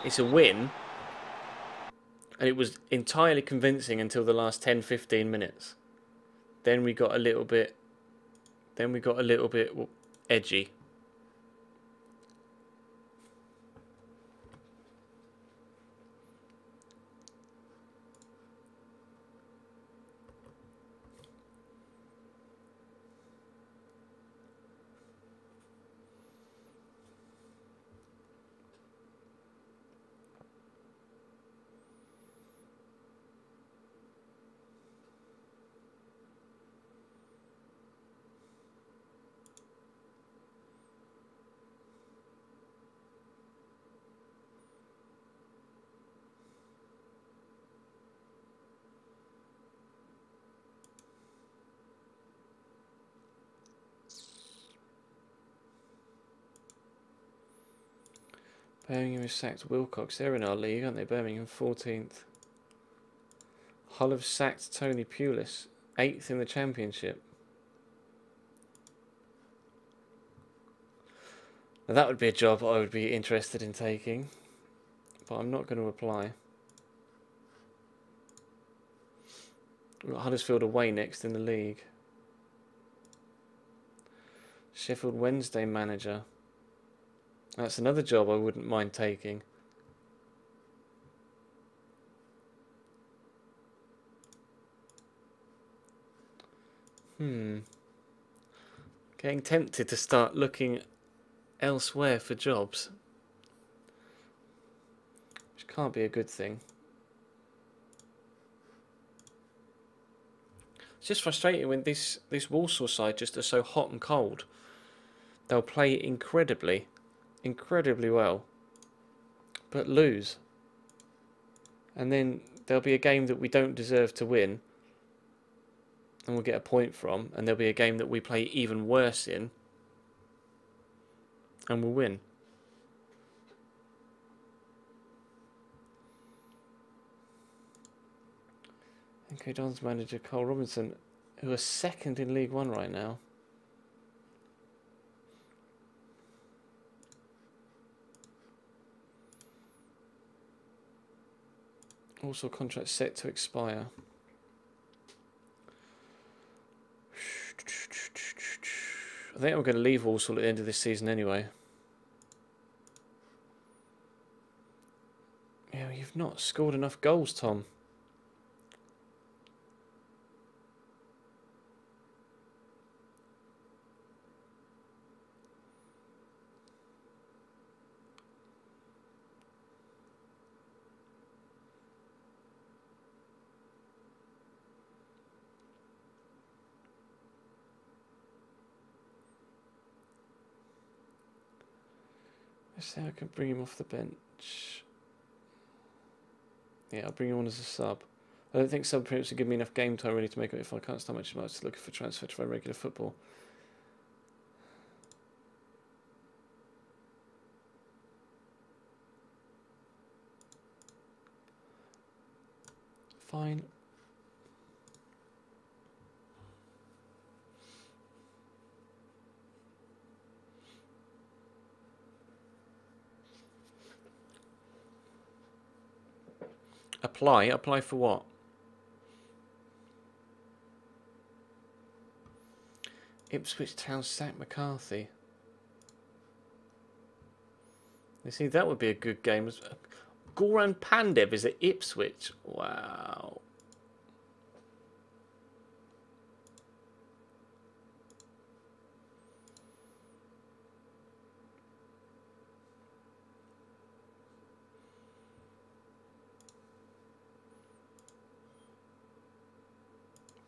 It's a win, and it was entirely convincing until the last 10-15 minutes. Then we got a little bit edgy. Birmingham has sacked Wilcox. They're in our league, aren't they? Birmingham 14th. Hull have sacked Tony Pulis, 8th in the championship. Now that would be a job I would be interested in taking, but I'm not going to apply. We've got Huddersfield away next in the league. Sheffield Wednesday manager. That's another job I wouldn't mind taking. Getting tempted to start looking elsewhere for jobs, which can't be a good thing. It's just frustrating when this Walsall side just are so hot and cold. They'll play incredibly well, but lose. And then there'll be a game that we don't deserve to win, and we'll get a point from, and there'll be a game that we play even worse in, and we'll win. Okay, Don's manager Cole Robinson, who are second in League One right now. Also, contract set to expire. I think I'm going to leave Walsall at the end of this season anyway. Yeah, you've not scored enough goals, Tom. Let's see how I can bring him off the bench. Yeah, I'll bring him on as a sub. I don't think sub premiums will give me enough game time really to make it if I can't start much looking for transfer to regular football. Fine. Apply? Apply for what? Ipswich Town sack McCarthy. You see, that would be a good game. Goran Pandev is at Ipswich. Wow.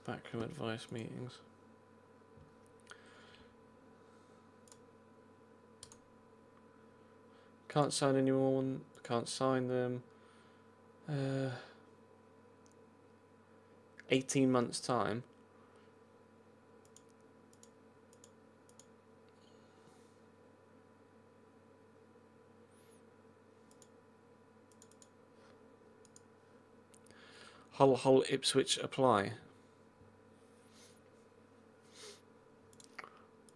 Backroom advice meetings. Can't sign anyone. Can't sign them. 18 months time. Hull Ipswich apply.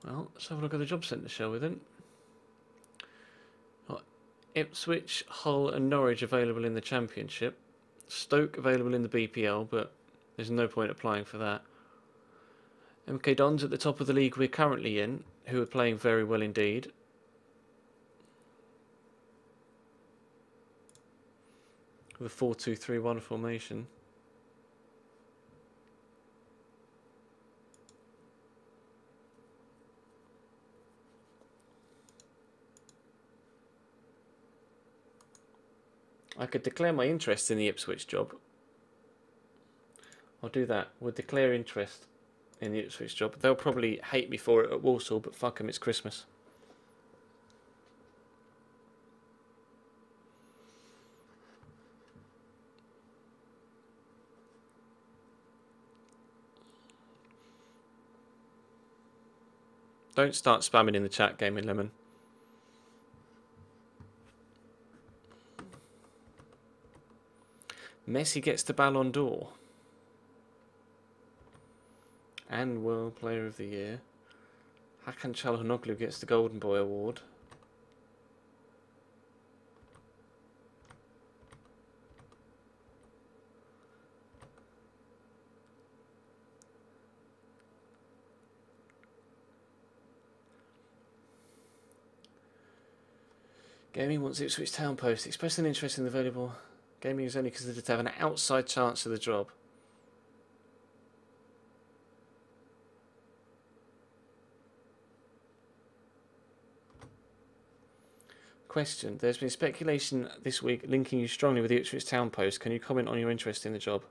Well, let's have a look at the job centre, shall we then? Ipswich, Hull and Norwich available in the Championship. Stoke available in the BPL, but there's no point applying for that. MK Dons at the top of the league we're currently in, who are playing very well indeed. With a 4-2-3-1 formation. I could declare my interest in the Ipswich job. I'll do that. We'll declare interest in the Ipswich job. They'll probably hate me for it at Walsall, but fuck them, it's Christmas. Don't start spamming in the chat, Gaming Lemon. Messi gets the Ballon d'Or. And World Player of the Year. Hakan Çalhanoğlu gets the Golden Boy Award. Gaming wants Ipswich Town Post. Express an interest in the available. Gaming is only considered to have an outside chance of the job. Question. There's been speculation this week linking you strongly with the Ipswich Town Post. Can you comment on your interest in the job?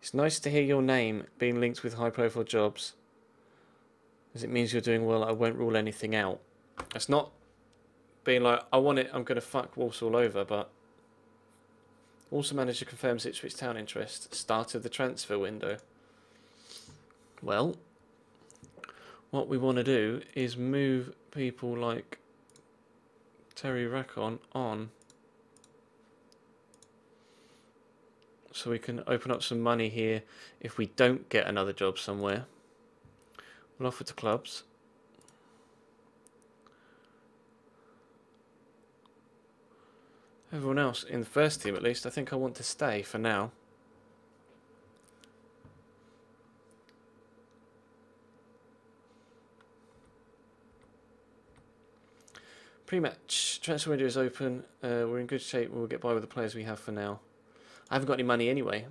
It's nice to hear your name being linked with high-profile jobs, as it means you're doing well. I won't rule anything out. That's not being like, I want it, I'm going to fuck Walsall over, but Walsall manager confirms Ipswich Town interest. Start of the transfer window. Well, what we want to do is move people like Terry Rackon on so we can open up some money here if we don't get another job somewhere. We'll offer to clubs. Everyone else in the first team, at least, I think I want to stay for now. Pre-match transfer window is open. We're in good shape. We'll get by with the players we have for now. I haven't got any money anyway.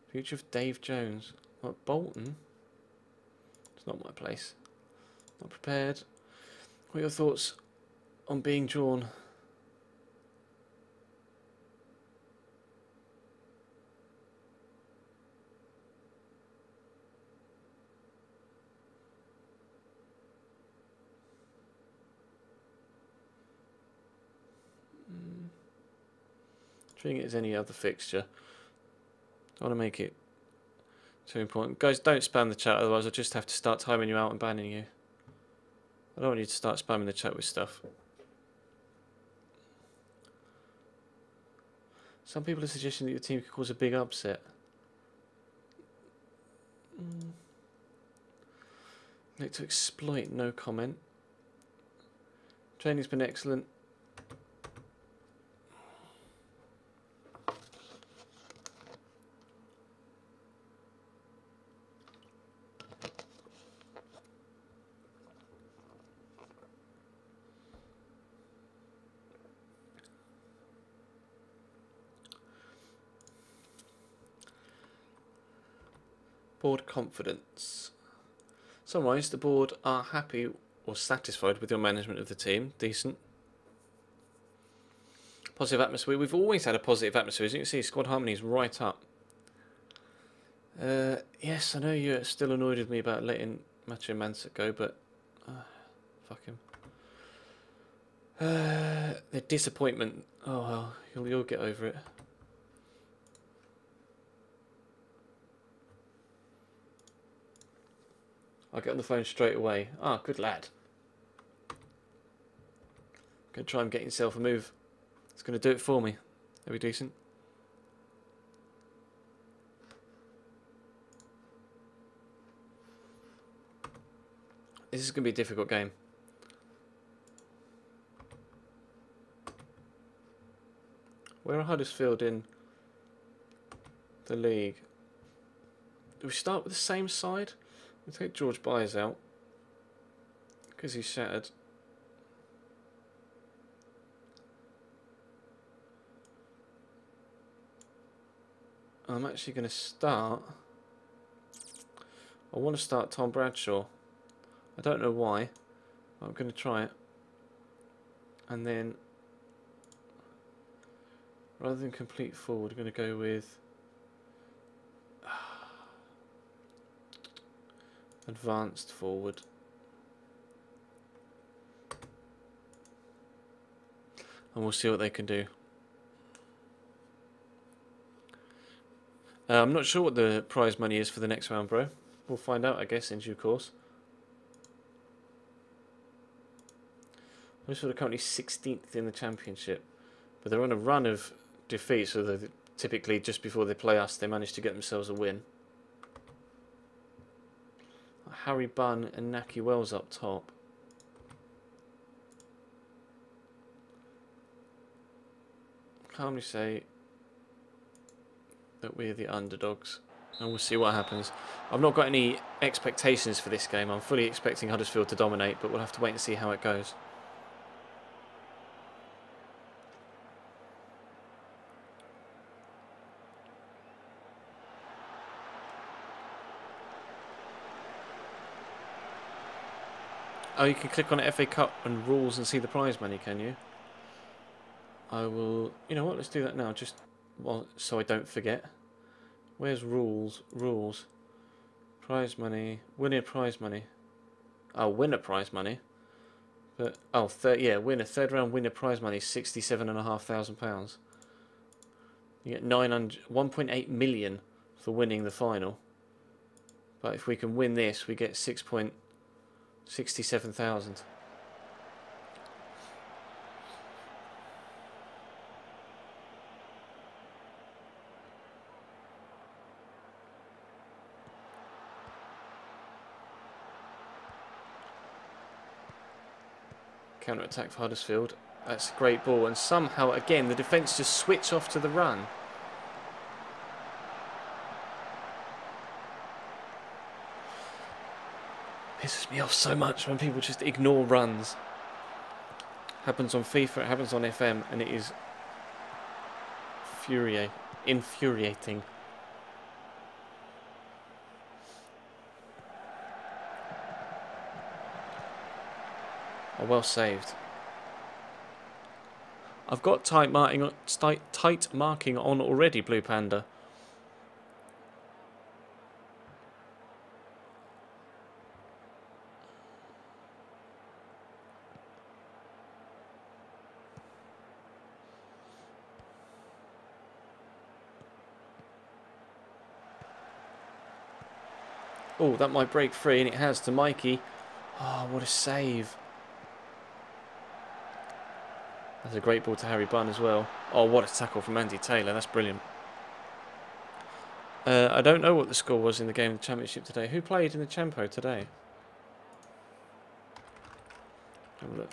Future of Dave Jones. What, Bolton? It's not my place. Not prepared. What are your thoughts on being drawn? Treating it as any other fixture. I want to make it too important. Guys, don't spam the chat, otherwise I'll just have to start timing you out and banning you. I don't want you to start spamming the chat with stuff. Some people are suggesting that your team could cause a big upset. Look to exploit, no comment. Training's been excellent. Board confidence. Summarise, the board are happy or satisfied with your management of the team. Decent. Positive atmosphere. We've always had a positive atmosphere. As you can see, squad harmony is right up. Yes, I know you're still annoyed with me about letting Macho Mansett go, but fuck him. The disappointment. Oh well, you'll get over it. I'll get on the phone straight away. Ah, good lad. Gonna try and get himself a move. It's gonna do it for me. That'll be decent. This is gonna be a difficult game. Where are Huddersfield in the league? Do we start with the same side? We'll take George Byers out because he's shattered. I'm actually going to start. I want to start Tom Bradshaw. I don't know why. I'm going to try it. And then, rather than complete forward, I'm going to go with advanced forward. And we'll see what they can do. I'm not sure what the prize money is for the next round, bro. We'll find out, I guess, in due course. Huddersfield are currently 16th in the championship, but they're on a run of defeats, so that typically just before they play us, they manage to get themselves a win. Harry Bunn and Naki Wells up top. Calmly say that we're the underdogs, and we'll see what happens. I've not got any expectations for this game. I'm fully expecting Huddersfield to dominate, but we'll have to wait and see how it goes. Oh, you can click on FA Cup and rules and see the prize money, can you? I will... You know what? Let's do that now, just well, so I don't forget. Where's rules? Rules. Prize money. Winner prize money. Oh, winner prize money. But oh, yeah, winner. Third round winner prize money, £67,500. You get 1.8 million for winning the final. But if we can win this, we get 67,000. Counter attack for Huddersfield. That's a great ball, and somehow again the defence just switch off to the run. Pisses me off so much when people just ignore runs. Happens on FIFA, it happens on FM, and it is infuriating. Oh, well saved. I've got tight marking on already, Blue Panda. Oh, that might break free, and it has to Mikey. Oh, what a save. That's a great ball to Harry Bunn as well. Oh, what a tackle from Andy Taylor. That's brilliant. I don't know what the score was in the game of the Championship today. Who played in the Champo today? Have a look.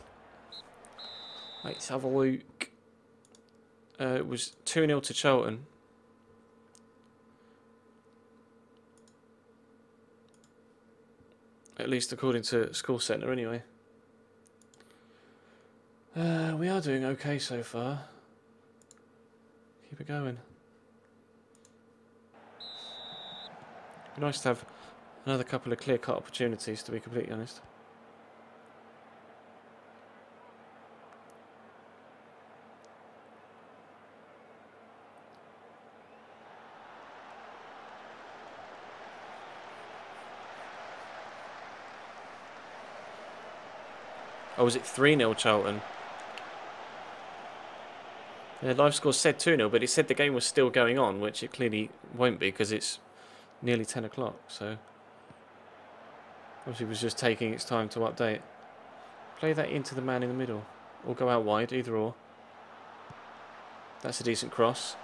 Let's have a look. It was 2-0 to Charlton. At least according to School Centre anyway. We are doing okay so far. Keep it going. Be nice to have another couple of clear-cut opportunities, to be completely honest. Oh, was it 3-0 Charlton? Yeah, live score said 2-0, but it said the game was still going on, which it clearly won't be because it's nearly 10 o'clock. So, obviously, it was just taking its time to update. Play that into the man in the middle, or go out wide, either or. That's a decent cross.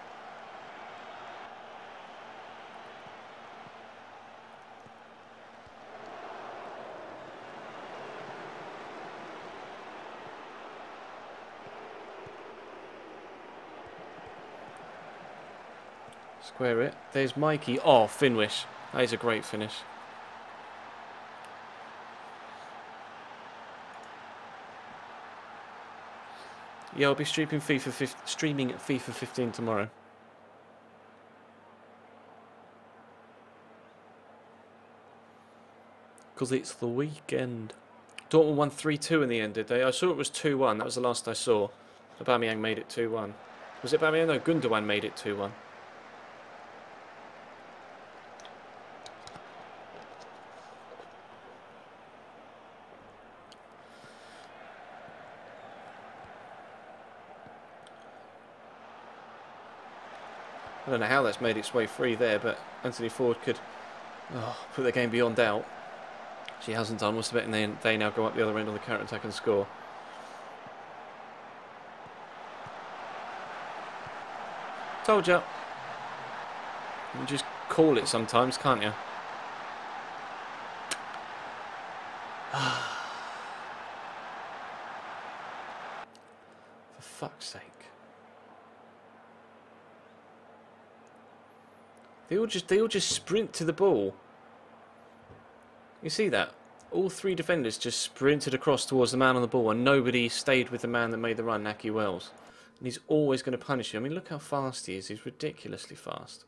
Square it. There's Mikey. Oh, Finwish. That is a great finish. Yeah, I'll be streaming FIFA 15 tomorrow. Because it's the weekend. Dortmund won 3-2 in the end, did they? I saw it was 2-1. That was the last I saw. Aubameyang made it 2-1. Was it Aubameyang? No, Gundogan made it 2-1. I don't know how that's made its way free there, but Anthony Ford could put the game beyond doubt. She hasn't done. What's the bet? And they now go up the other end on the counter-attack and score. Told ya. You just call it sometimes, can't you? For fuck's sake. They all just sprint to the ball. You see that? All three defenders just sprinted across towards the man on the ball and nobody stayed with the man that made the run, Naki Wells. And he's always going to punish you. I mean, look how fast he is. He's ridiculously fast.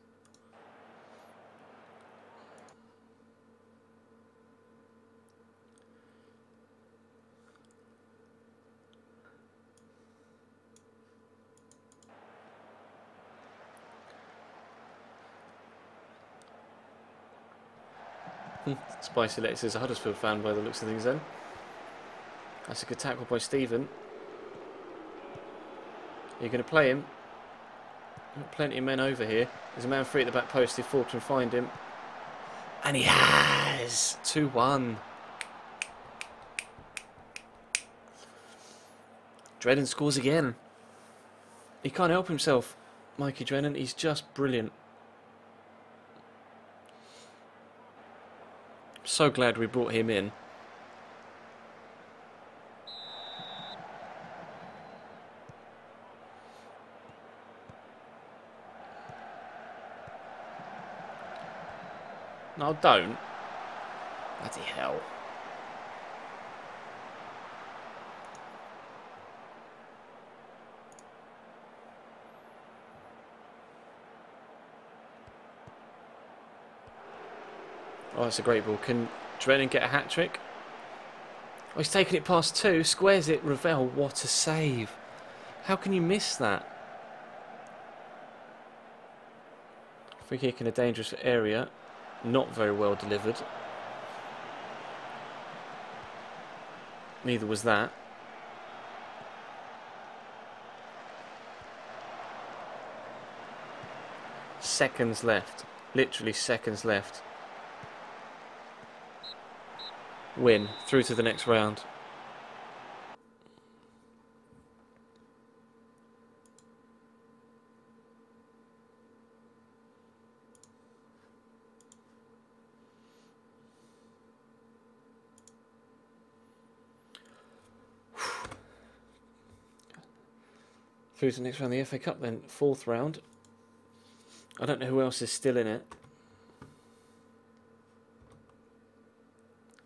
Spicy Lex is a Huddersfield fan by the looks of things then. That's a good tackle by Stephen. You're going to play him. Plenty of men over here. There's a man free at the back post if Ford can find him. And he has! 2-1. Drennan scores again. He can't help himself, Mikey Drennan. He's just brilliant. So glad we brought him in. No, don't. Bloody hell. Oh, that's a great ball. Can Drennan get a hat-trick? Oh, he's taken it past two. Squares it. Ravel, what a save. How can you miss that? Free kick in a dangerous area. Not very well delivered. Neither was that. Seconds left. Literally seconds left. Win. Through to the next round. Through to the next round, the FA Cup then, 4th round. I don't know who else is still in it.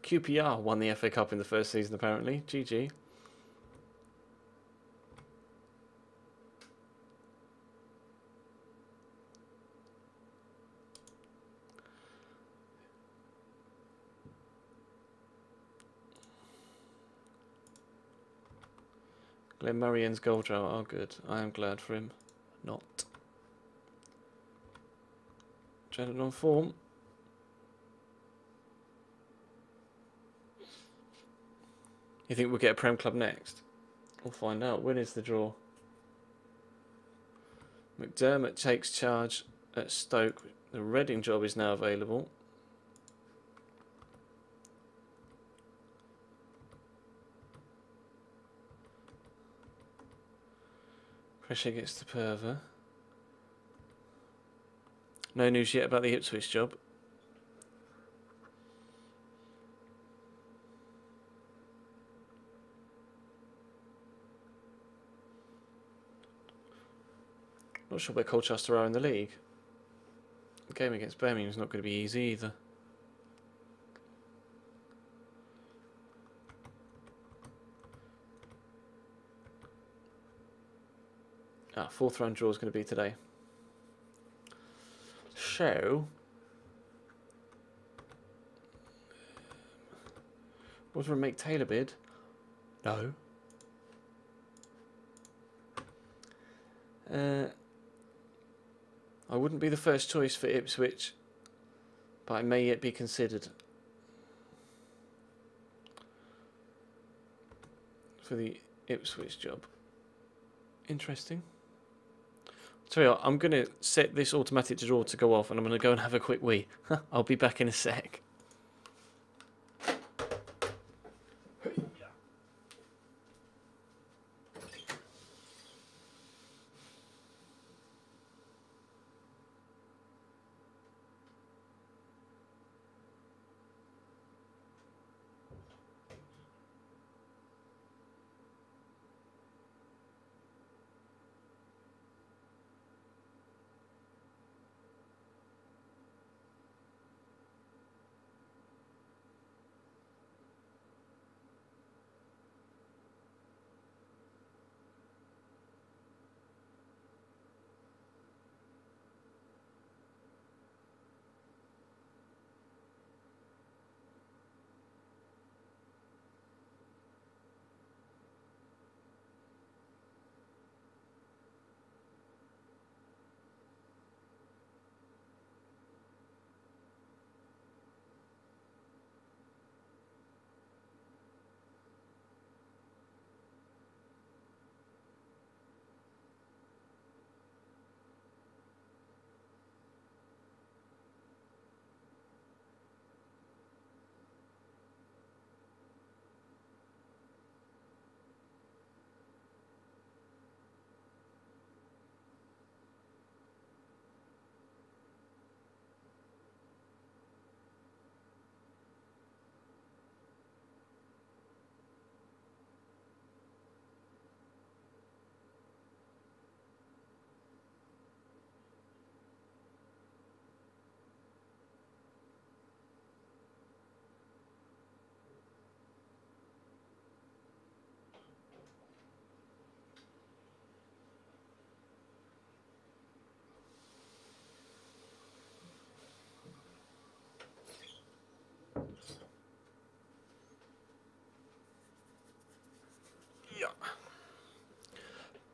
QPR won the FA Cup in the first season, apparently. GG. Glenn Murray's goal draw. Oh, good. I am glad for him. Not. Janet on form. You think we'll get a Prem Club next? We'll find out. When is the draw? McDermott takes charge at Stoke. The Reading job is now available. Pressure gets to Perver. No news yet about the Ipswich job. Not sure where Colchester are in the league. The game against Birmingham is not going to be easy either. Ah, 4th round draw is going to be today. So, was there a Make Taylor bid? No. I wouldn't be the first choice for Ipswich, but I may yet be considered for the Ipswich job. Interesting. Tell you what, I'm going to set this automatic draw to go off and I'm going to go and have a quick wee. I'll be back in a sec.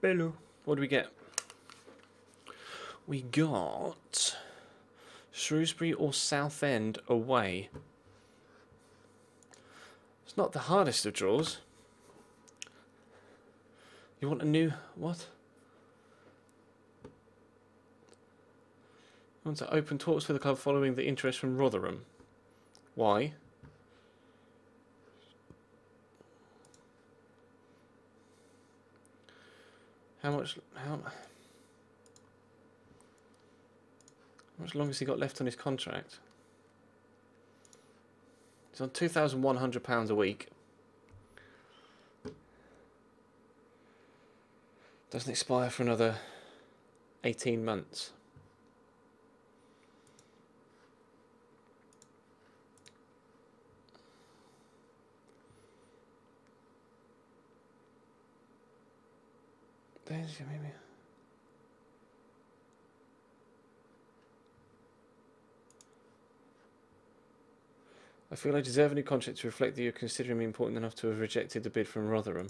Hello. What do we get? We got Shrewsbury or Southend away. It's not the hardest of draws. You want a new... what? I want to open talks with the club following the interest from Rotherham. Why? How much longer has he got left on his contract? He's on £2,100 a week. Doesn't expire for another 18 months. There's maybe. I feel I deserve a new contract to reflect that you're considering me important enough to have rejected the bid from Rotherham.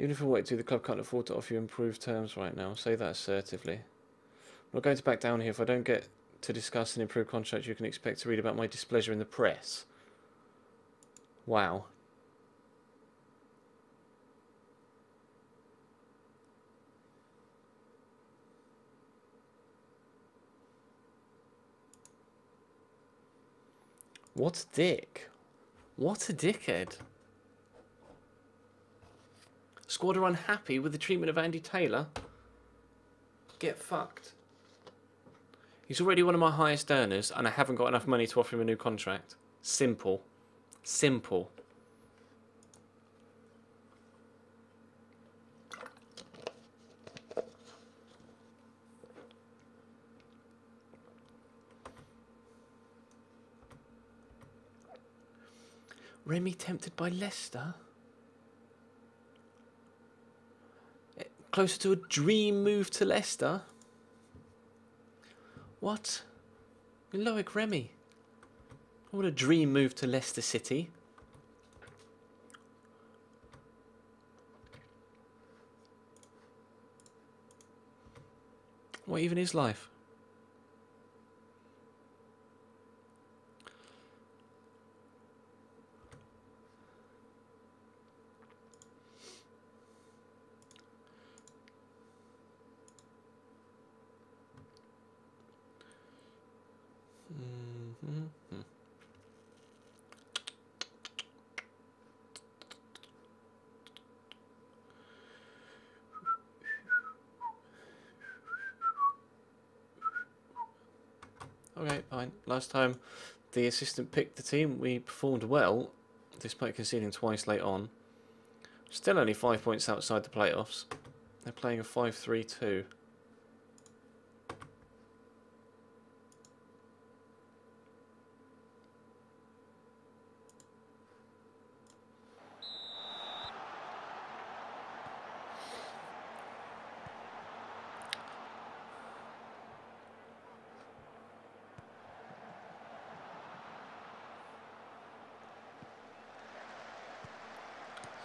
Even if I wait to, the club can't afford to offer you improved terms right now. Say that assertively. I'm not going to back down here. If I don't get to discuss an improved contract, you can expect to read about my displeasure in the press. Wow. What a dick. What a dickhead. Squad are unhappy with the treatment of Andy Taylor. Get fucked. He's already one of my highest earners, and I haven't got enough money to offer him a new contract. Simple. Simple. Remy tempted by Leicester? Closer to a dream move to Leicester? What? Loic Remy. What a dream move to Leicester City. What even is life? Okay, fine. Last time the assistant picked the team, we performed well, despite conceding twice late on. Still only 5 points outside the playoffs. They're playing a 5-3-2.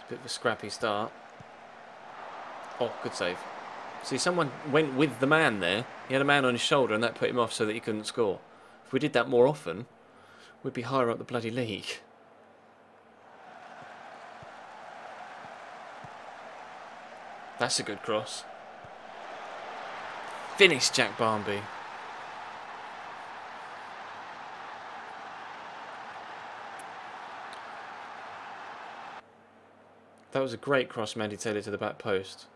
Bit of a scrappy start. Oh, good save. See, someone went with the man there. He had a man on his shoulder and that put him off so that he couldn't score. If we did that more often, we'd be higher up the bloody league. That's a good cross. Finish, Jack Barmby. That was a great cross, Mandy Taylor, to the back post.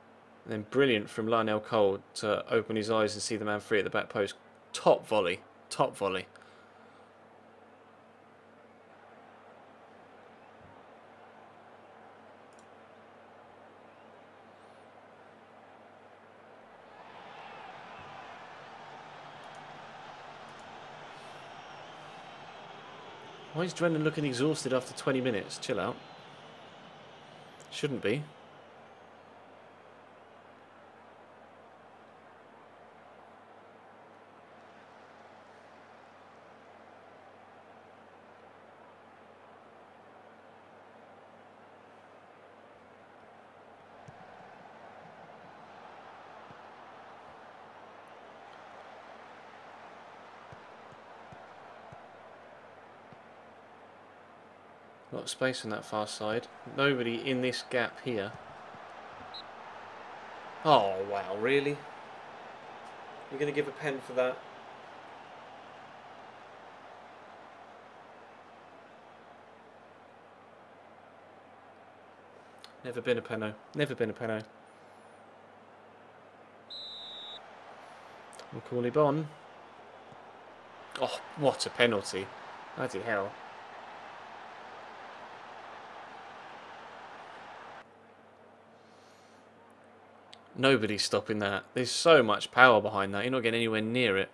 And then brilliant from Lionel Cole to open his eyes and see the man free at the back post. Top volley. Top volley. Why is Drennan looking exhausted after 20 minutes? Chill out. Shouldn't be. A lot of space on that far side. Nobody in this gap here. Oh, wow, really? You're going to give a pen for that? Never been a penno. Never been a penno. We'll call him on. Oh, what a penalty. Bloody hell. Nobody's stopping that. There's so much power behind that. You're not getting anywhere near it.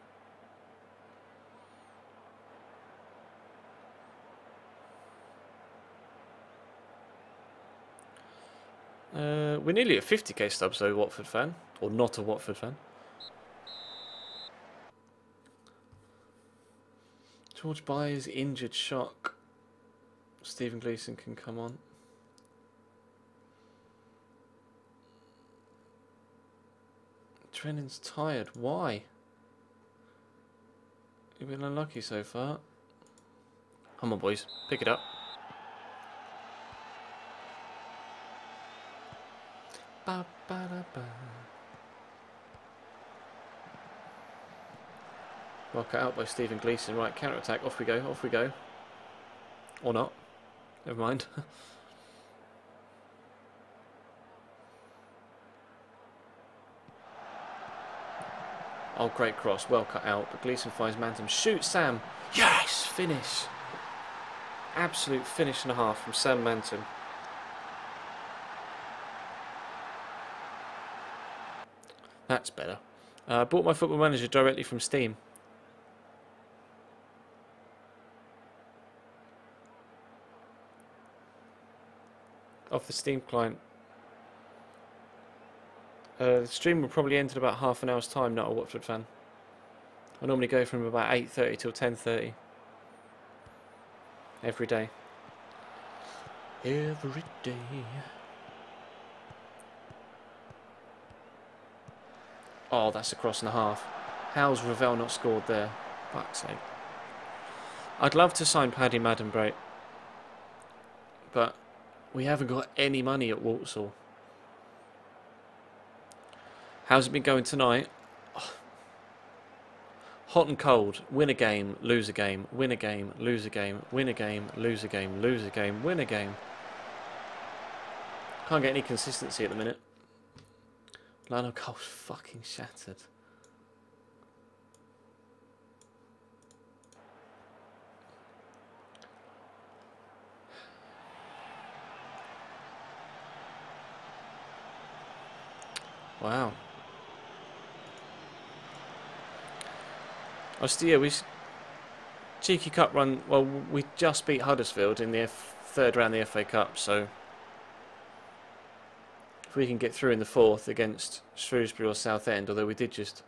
We're nearly at 50k subs though, Watford fan. Or not a Watford fan. George Byers injured shock. Stephen Gleeson can come on. Trennan's tired. Why? You've been unlucky so far. Come on, boys. Pick it up. Ba, ba, da, ba. Well cut out by Stephen Gleeson. Right, counter attack. Off we go. Off we go. Or not. Never mind. Oh, great cross. Well cut out. But Gleeson finds Mantum. Shoot, Sam. Yes! Finish. Absolute finish and a half from Sam Mantum. That's better. I bought my Football Manager directly from Steam. Off the Steam client. The stream will probably end in about half an hour's time, not a Watford fan. I normally go from about 8:30 till 10:30. Every day. Every day. Oh, that's a cross and a half. How's Ravel not scored there? Fuck's sake. I'd love to sign Paddy Maddenbrae, but we haven't got any money at Walsall. How's it been going tonight? Oh. Hot and cold. Win a game, lose a game, win a game, lose a game, win a game, lose a game, lose a game, win a game. Can't get any consistency at the minute. Lionel Cole's fucking shattered. Wow. Oh, still, yeah, cheeky cup run. Well, we just beat Huddersfield in the third round of the FA Cup, so if we can get through in the fourth against Shrewsbury or Southend, although we did just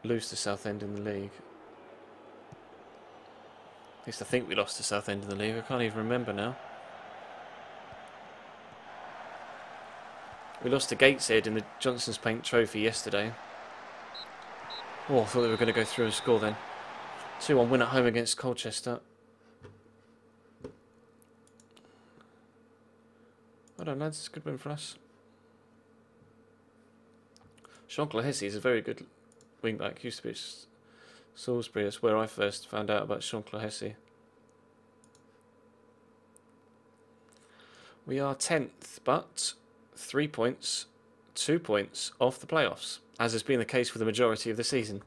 lose to Southend in the league. At least I think we lost to Southend in the league. I can't even remember now. We lost to Gateshead in the Johnson's Paint Trophy yesterday. Oh, I thought they were going to go through and score then. 2-1 win at home against Colchester. Well done, lads. It's a good win for us. Sean Clohessy is a very good wing-back. Used to be at Salisbury. That's where I first found out about Sean Clohessy. We are 10th, but 3 points, 2 points off the playoffs, as has been the case for the majority of the season.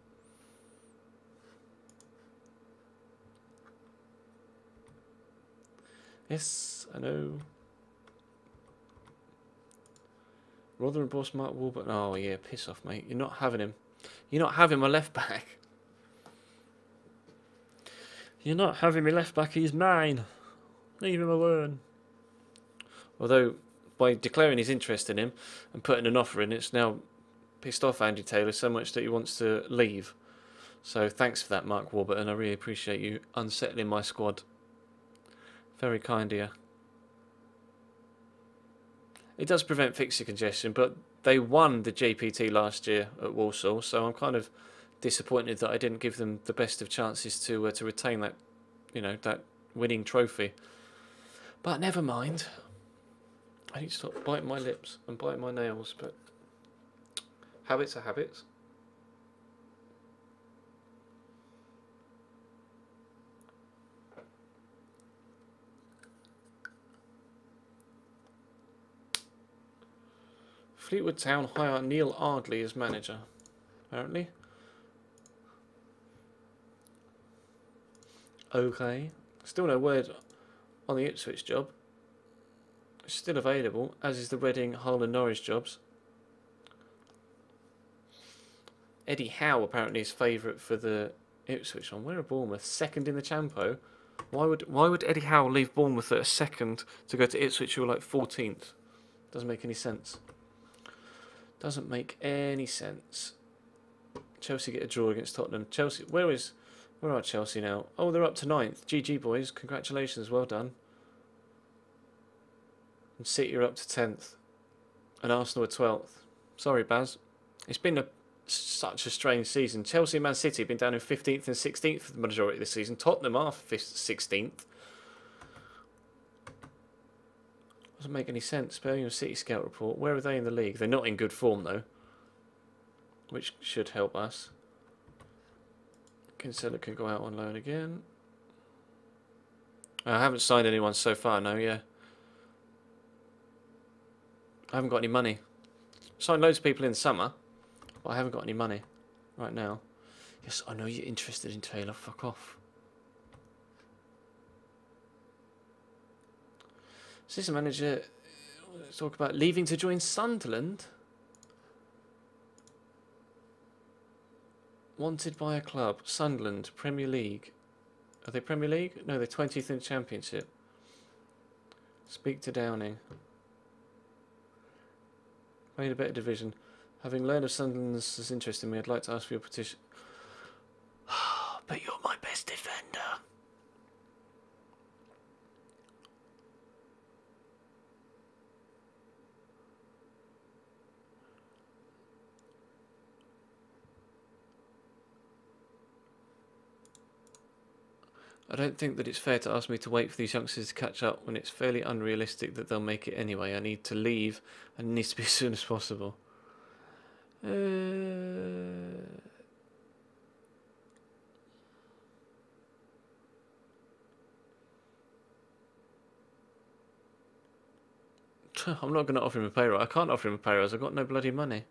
Yes, I know. Rotherham boss Mark Warburton. Oh yeah, piss off, mate. You're not having him. You're not having my left back. You're not having me left back. He's mine. Leave him alone. Although, by declaring his interest in him and putting an offer in, it's now pissed off Andy Taylor so much that he wants to leave. So thanks for that, Mark Warburton. I really appreciate you unsettling my squad. Very kind of you. It does prevent fixture congestion, but they won the GPT last year at Walsall, so I'm kind of disappointed that I didn't give them the best of chances to retain that, you know, that winning trophy. But never mind. I need to stop biting my lips and biting my nails, but habits are habits. Fleetwood Town hire Neil Ardley as manager. apparently. Okay. Still no word on the Ipswich job. It's still available, as is the Reading, Hull and Norwich jobs. Eddie Howe apparently is favourite for the Ipswich one. Where are Bournemouth? Second in the Champo. Why would Eddie Howe leave Bournemouth at a second to go to Ipswich, who are like 14th? Doesn't make any sense. Doesn't make any sense. Chelsea get a draw against Tottenham. Chelsea, where are Chelsea now? Oh, they're up to 9th. GG boys, congratulations, well done. And City are up to 10th. And Arsenal are 12th. Sorry, Baz. It's been such a strange season. Chelsea and Man City have been down in 15th and 16th for the majority of this season. Tottenham are 16th. Doesn't make any sense. Birmingham City Scout report. Where are they in the league? They're not in good form though, which should help us. Kinsella can go out on loan again. I haven't signed anyone so far, no, yeah. I haven't got any money. Signed loads of people in the summer, but I haven't got any money right now. Yes, I know you're interested in Taylor. Fuck off. Assistant manager, let's talk about leaving to join Sunderland. Wanted by a club. Sunderland, Premier League. Are they Premier League? No, they're 20th in the Championship. Speak to Downing. Made a better division. Having learned of Sunderland's interest in me, I'd like to ask for your petition. But you're my best defender. I don't think that it's fair to ask me to wait for these youngsters to catch up when it's fairly unrealistic that they'll make it anyway. I need to leave, and it needs to be as soon as possible. I'm not going to offer him a pay rise. I can't offer him a pay rise. I've got no bloody money.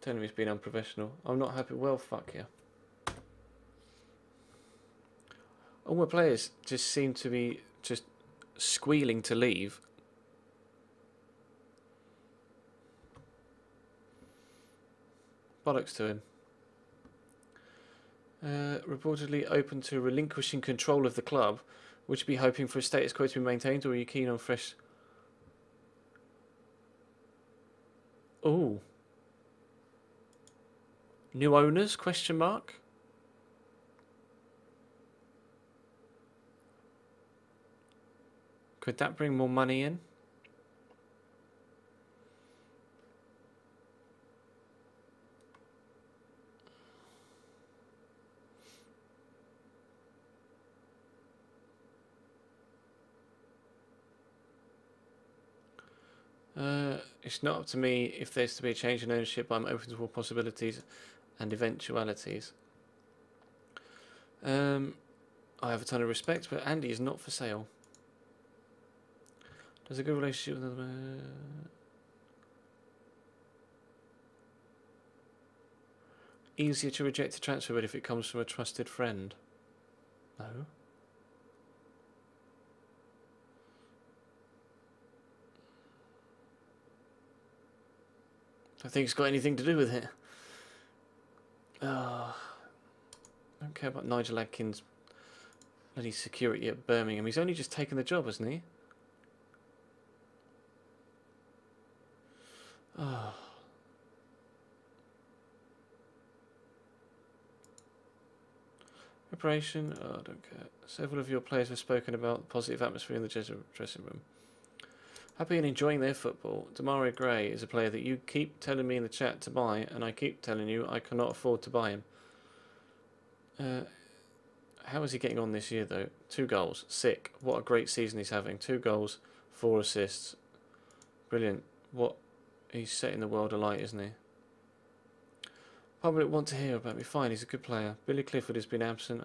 Telling me he's been unprofessional. I'm not happy. Well, fuck you. All my players just seem to be just squealing to leave. Bollocks to him. Reportedly open to relinquishing control of the club. Would you be hoping for a status quo to be maintained, or are you keen on fresh... Ooh. New owners? Question mark. Could that bring more money in? It's not up to me if there's to be a change in ownership. I'm open to all possibilities and eventualities. I have a ton of respect, but Andy is not for sale. There's a good relationship with them. Easier to reject a transfer bid if it comes from a trusted friend. No. I think it's got anything to do with it. I don't care about Nigel Adkins' bloody security at Birmingham. He's only just taken the job, hasn't he? Oh. Preparation? Oh, I don't care. Several of your players have spoken about the positive atmosphere in the dressing room. Happy and enjoying their football. Demarai Gray is a player that you keep telling me in the chat to buy, and I keep telling you I cannot afford to buy him. How is he getting on this year, though? 2 goals. Sick. What a great season he's having. 2 goals, 4 assists. Brilliant. What? He's setting the world alight, isn't he? Public want to hear about me. Fine, he's a good player. Billy Clifford has been absent.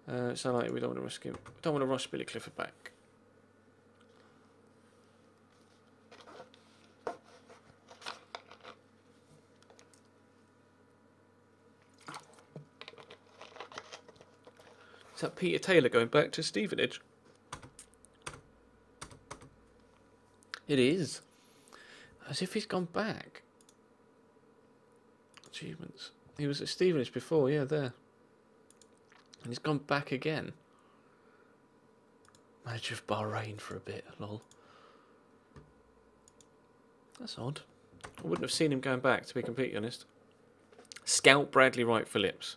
It's unlikely we don't want to risk him. We don't want to rush Billy Clifford back. Is that Peter Taylor going back to Stevenage? It is. As if he's gone back. Achievements. He was at Stevenage before, yeah, there. And he's gone back again. Manager of Bahrain for a bit, lol. That's odd. I wouldn't have seen him going back, to be completely honest. Scout Bradley Wright Phillips.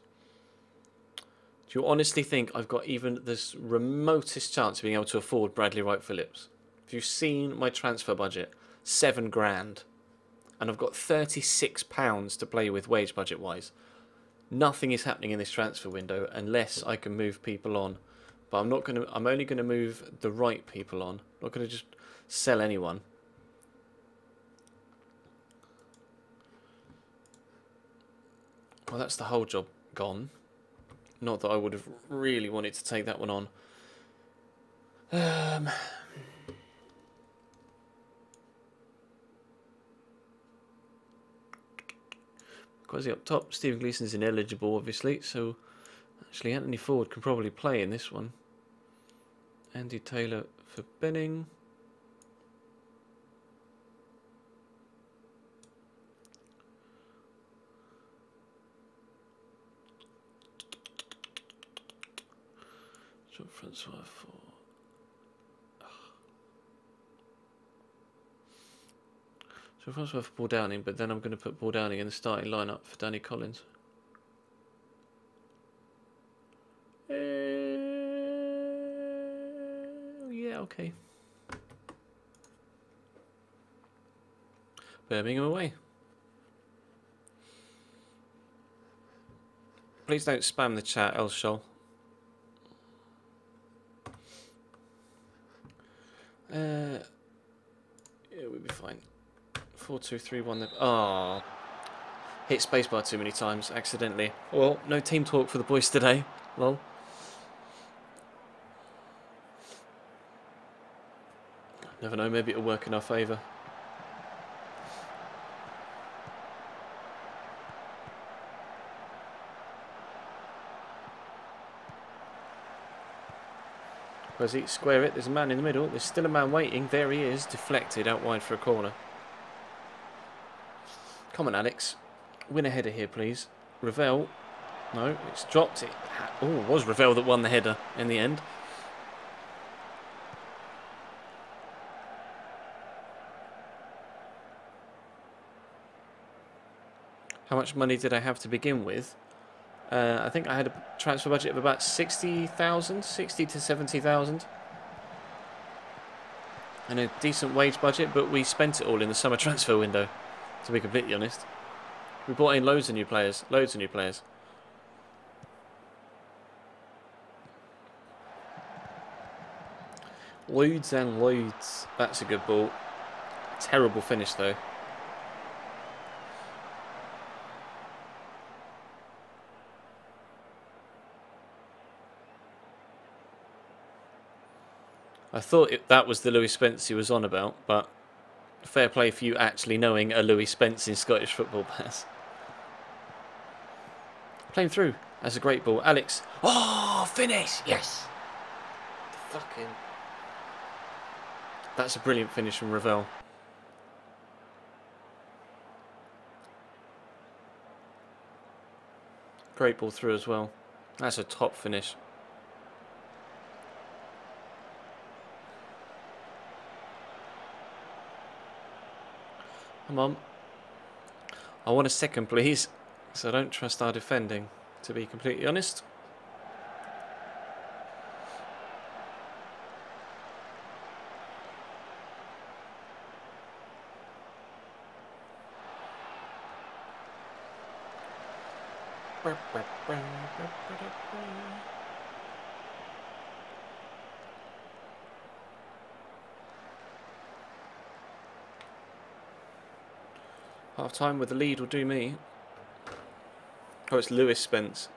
Do you honestly think I've got even the remotest chance of being able to afford Bradley Wright Phillips? Have you seen my transfer budget? £7 grand. And I've got £36 to play with wage budget wise. Nothing is happening in this transfer window unless I can move people on. But I'm only gonna move the right people on. I'm not gonna just sell anyone. Well, that's the whole job gone. Not that I would have really wanted to take that one on. Quasi up top. Stephen Gleeson's ineligible, obviously. So, actually, Anthony Ford can probably play in this one. Andy Taylor for Benning. Francois for Francois for Paul Downing, but then I'm going to put Paul Downing in the starting lineup for Danny Collins. Yeah, okay. Birmingham away. Please don't spam the chat, Elshol. Yeah, we'll be fine. 4-2-3-1. Ah, hit spacebar too many times accidentally. Well, no team talk for the boys today. Lol. Never know. Maybe it'll work in our favour. Quasi, square it. There's a man in the middle. There's still a man waiting. There he is. Deflected out wide for a corner. Come on, Alex. Win a header here, please. Ravel. No, it's dropped it. Oh, it was Ravel that won the header in the end. How much money did I have to begin with? I think I had a transfer budget of about 60,000, 60 to 70,000. And a decent wage budget, but we spent it all in the summer transfer window, to be completely honest. We brought in loads of new players, loads of new players. Loads and loads. That's a good ball. Terrible finish though. I thought that was the Louis Spence he was on about, but fair play for you actually knowing a Louis Spence in Scottish football pass. Playing through. That's a great ball. Alex. Oh, finish! Yes! Fucking. That's a brilliant finish from Ravel. Great ball through as well. That's a top finish. Come on. I want a second, please. So I don't trust our defending, to be completely honest. Half time with the lead will do me. Oh, it's Lewis Spence.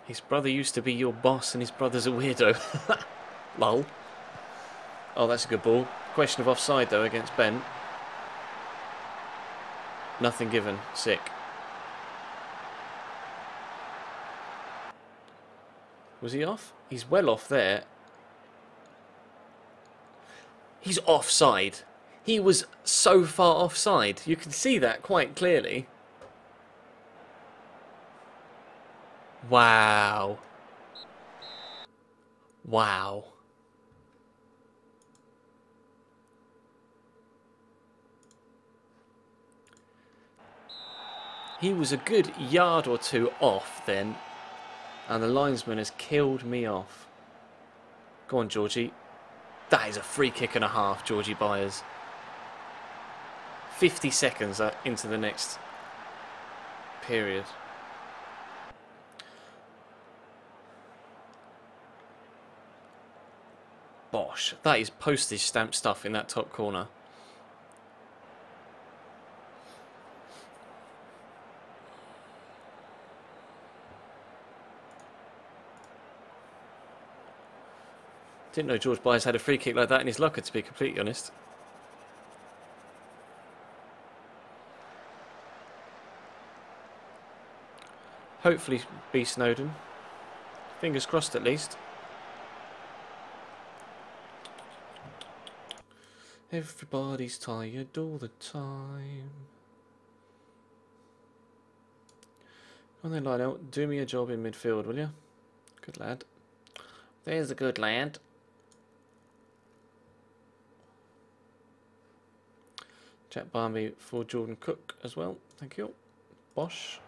His brother used to be your boss and his brother's a weirdo. Lol. Oh, that's a good ball. Question of offside, though, against Ben. Nothing given. Sick. Was he off? He's well off there. He's offside. He was so far offside. You can see that quite clearly. Wow. Wow. He was a good yard or two off then. And the linesman has killed me off. Go on, Georgie. That is a free kick and a half, Georgie Byers. 50 seconds into the next period. Bosh. That is postage stamp stuff in that top corner. Didn't know George Byers had a free kick like that in his locker, to be completely honest. Hopefully B. Snowden. Fingers crossed at least. Everybody's tired all the time. Come on then, Lionel. Do me a job in midfield, will you? Good lad. There's a good lad. Jack Barmby for Jordan Cook as well. Thank you. Bosh.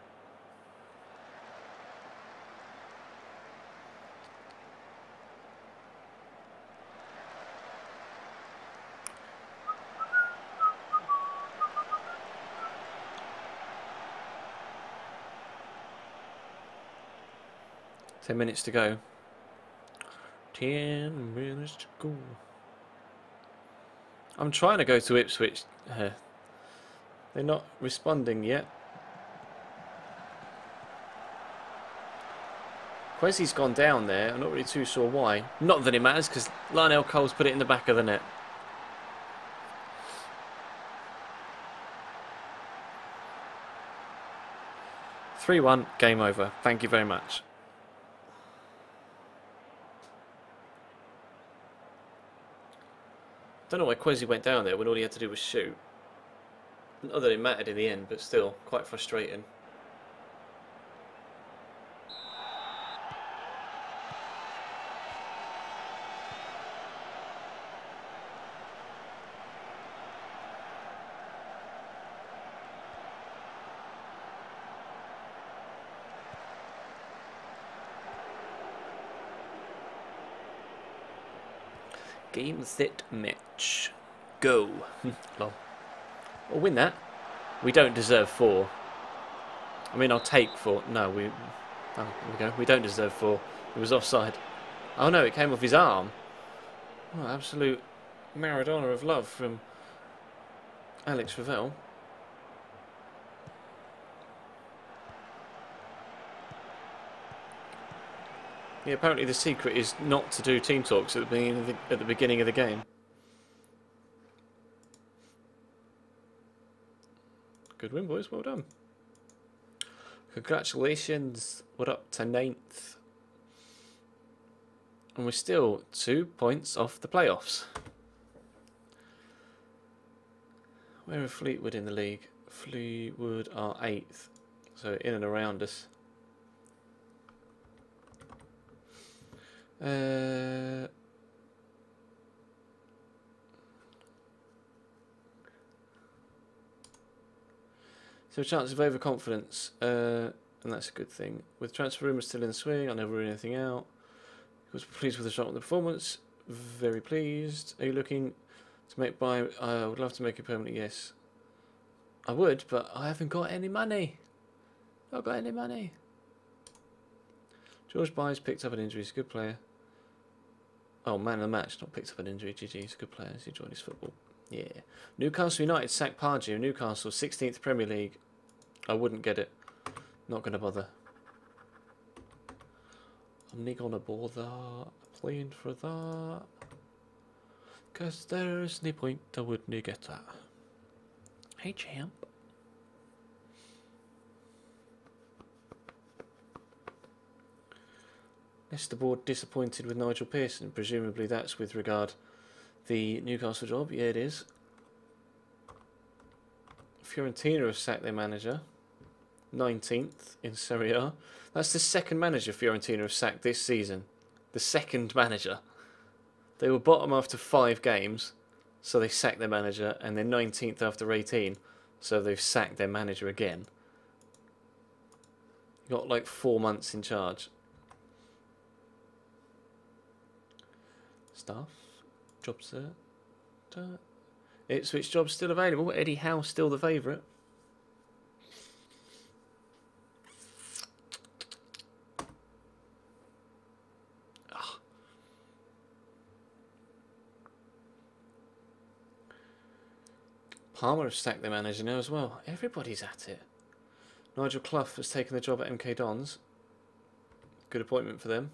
Ten minutes to go. 10 minutes to go. I'm trying to go to Ipswich. They're not responding yet. Quesi's gone down there. I'm not really too sure why. Not that it matters, because Lionel Cole's put it in the back of the net. (3-1), game over. Thank you very much. Don't know why Quesi went down there when all he had to do was shoot. Not that it mattered in the end, but still, quite frustrating. Game, set, match. Go. Lol. We'll win that. We don't deserve 4. I mean, I'll take 4. No, we... Oh, here we go. We don't deserve 4. It was offside. Oh no, it came off his arm. Oh, absolute Maradona of love from Alex Ravel. Yeah, apparently the secret is not to do team talks at the beginning of the game. Good win, boys. Well done. Congratulations. We're up to 9th. And we're still 2 points off the playoffs. Where are Fleetwood in the league? Fleetwood are 8th. So in and around us. So a chance of overconfidence, and that's a good thing. With transfer rumours still in the swing, I'll never rule anything out. I was pleased with the shot on the performance. Very pleased. Are you looking to make buy? I would love to make it permanent. Yes, I would, but I haven't got any money. Not got any money. George Byers picked up an injury. He's a good player. Oh, man of the match, not picked up an injury. GG, he's a good player. He enjoyed his football. Yeah. Newcastle United sacked Pardew. Newcastle, 16th Premier League. I wouldn't get it. Not going to bother. I'm not gonna bother playing for that. Because there's no point I wouldn't get that. Hey champ. Leicester board disappointed with Nigel Pearson. Presumably that's with regard the Newcastle job. Yeah, it is. Fiorentina have sacked their manager. 19th in Serie A. That's the second manager Fiorentina have sacked this season. The second manager. They were bottom after 5 games, so they sacked their manager, and they're 19th after 18, so they've sacked their manager again. Got like 4 months in charge. Staff. Job search. Ipswich job's still available. Eddie Howe still the favourite. Palmer have sacked their manager now as well. Everybody's at it. Nigel Clough has taken the job at MK Dons. Good appointment for them.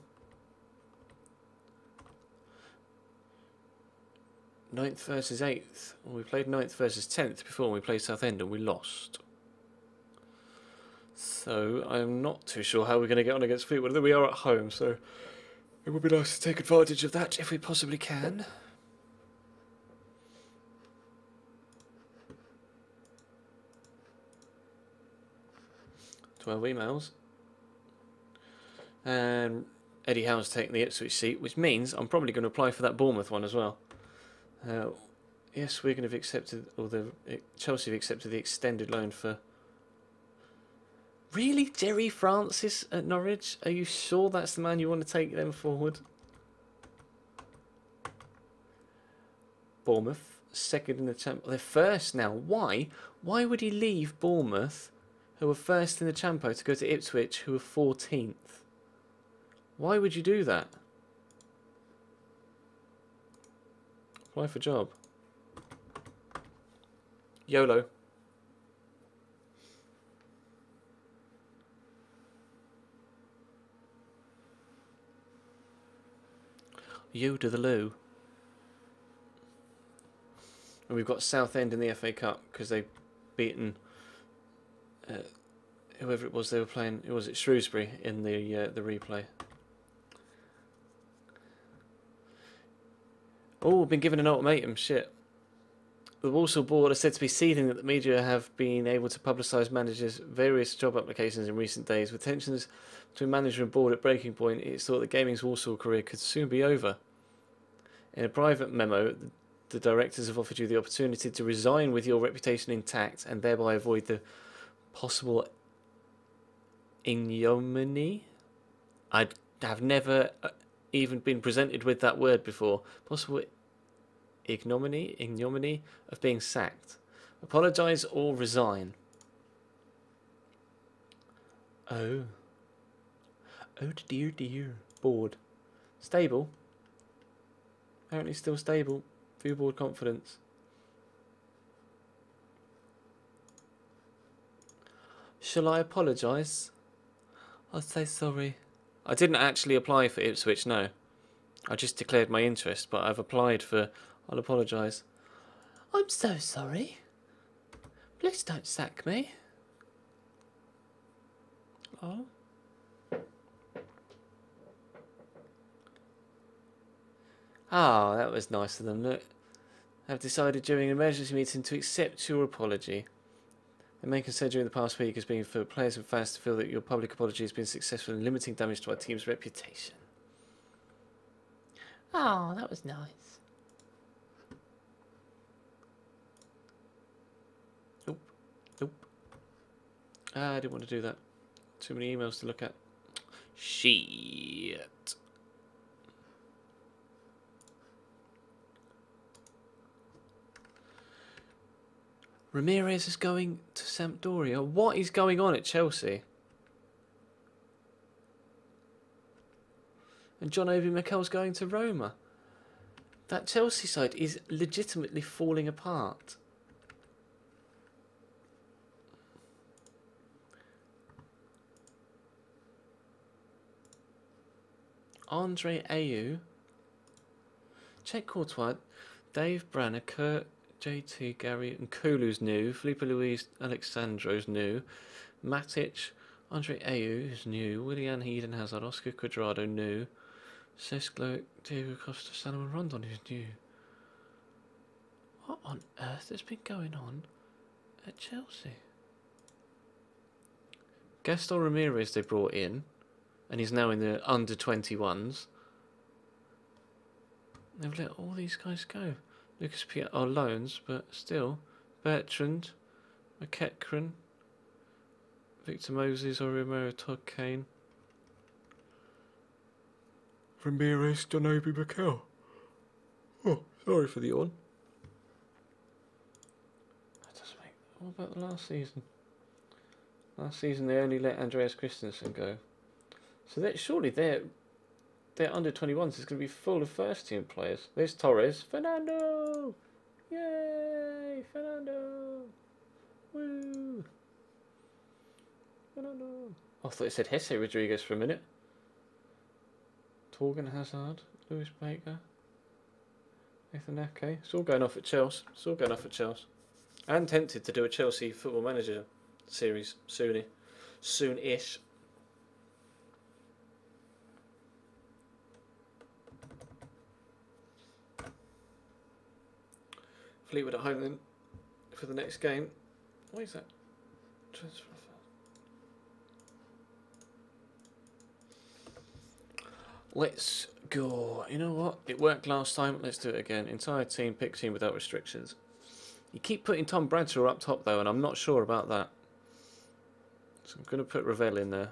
9th versus 8th. Well, we played 9th versus 10th before we played Southend and we lost. So I'm not too sure how we're going to get on against Fleetwood. We are at home, so it would be nice to take advantage of that if we possibly can. 12 emails. And Eddie Howe's taking the Ipswich seat, which means I'm probably going to apply for that Bournemouth one as well. Yes, Wigan have accepted, or Chelsea have accepted the extended loan for... Really? Jerry Francis at Norwich? Are you sure that's the man you want to take them forward? Bournemouth, second in the champ. They're first now. Why? Why would he leave Bournemouth, who were first in the Champo, to go to Ipswich, who were 14th? Why would you do that? Apply for job. YOLO. Yo to the loo. And we've got Southend in the FA Cup because they've beaten whoever it was they were playing. Was it Shrewsbury in the replay? Oh, been given an ultimatum. Shit. The Walsall board are said to be seething that the media have been able to publicise managers' various job applications in recent days. With tensions between manager and board at breaking point, it's thought that Gaming's Walsall career could soon be over. In a private memo, the directors have offered you the opportunity to resign with your reputation intact and thereby avoid the possible ignominy. I have never even been presented with that word before. Possible ignominy of being sacked. Apologise or resign. Oh dear. Board. Stable. Apparently still stable. View board confidence. Shall I apologise? I'll say sorry. I didn't actually apply for Ipswich, no. I just declared my interest, but I've applied for... I'll apologise. I'm so sorry. Please don't sack me. Oh. Ah, that was nice of them. Look, I've decided during an emergency meeting to accept your apology. The main concern during the past week has been for players and fans to feel that your public apology has been successful in limiting damage to our team's reputation. Oh, that was nice. Nope. I didn't want to do that. Too many emails to look at. Shit. Ramirez is going to Sampdoria. What is going on at Chelsea? And John Obi Mikel's going to Roma. That Chelsea side is legitimately falling apart. Andre Ayew, Czech Courtois, Dave Branner, Kurt, JT, Gary, and Kulu's new. Felipe Luis Alexandro's new. Matic, Andre Ayew is new. Willian Eden Hazard, Oscar Cuadrado new. Sesclo, Diego Costa, Salomon Rondon is new. What on earth has been going on at Chelsea? Gaston Ramirez they brought in, and he's now in the under 21s. They've let all these guys go. Lucas Piat are loans, but still. Bertrand, McEachran, Victor Moses or Romero Todd Kane. Ramirez, Donobi Mikel. Oh, sorry for the yawn. That doesn't make. What about the last season? Last season they only let Andreas Christensen go. So that surely their under 21s is going to be full of first team players. There's Torres, Fernando, yay, Fernando, woo, Fernando. I thought it said Jesse Rodriguez for a minute. Torgan Hazard, Lewis Baker, Nathan Ake. It's all going off at Chelsea. It's all going off at Chelsea. I'm tempted to do a Chelsea Football Manager series soon-ish. Fleetwood at home then for the next game. What is that? Transfer. Let's go. You know what? It worked last time. Let's do it again. Entire team, pick team without restrictions. You keep putting Tom Bradshaw up top though, and I'm not sure about that. So I'm going to put Ravel in there.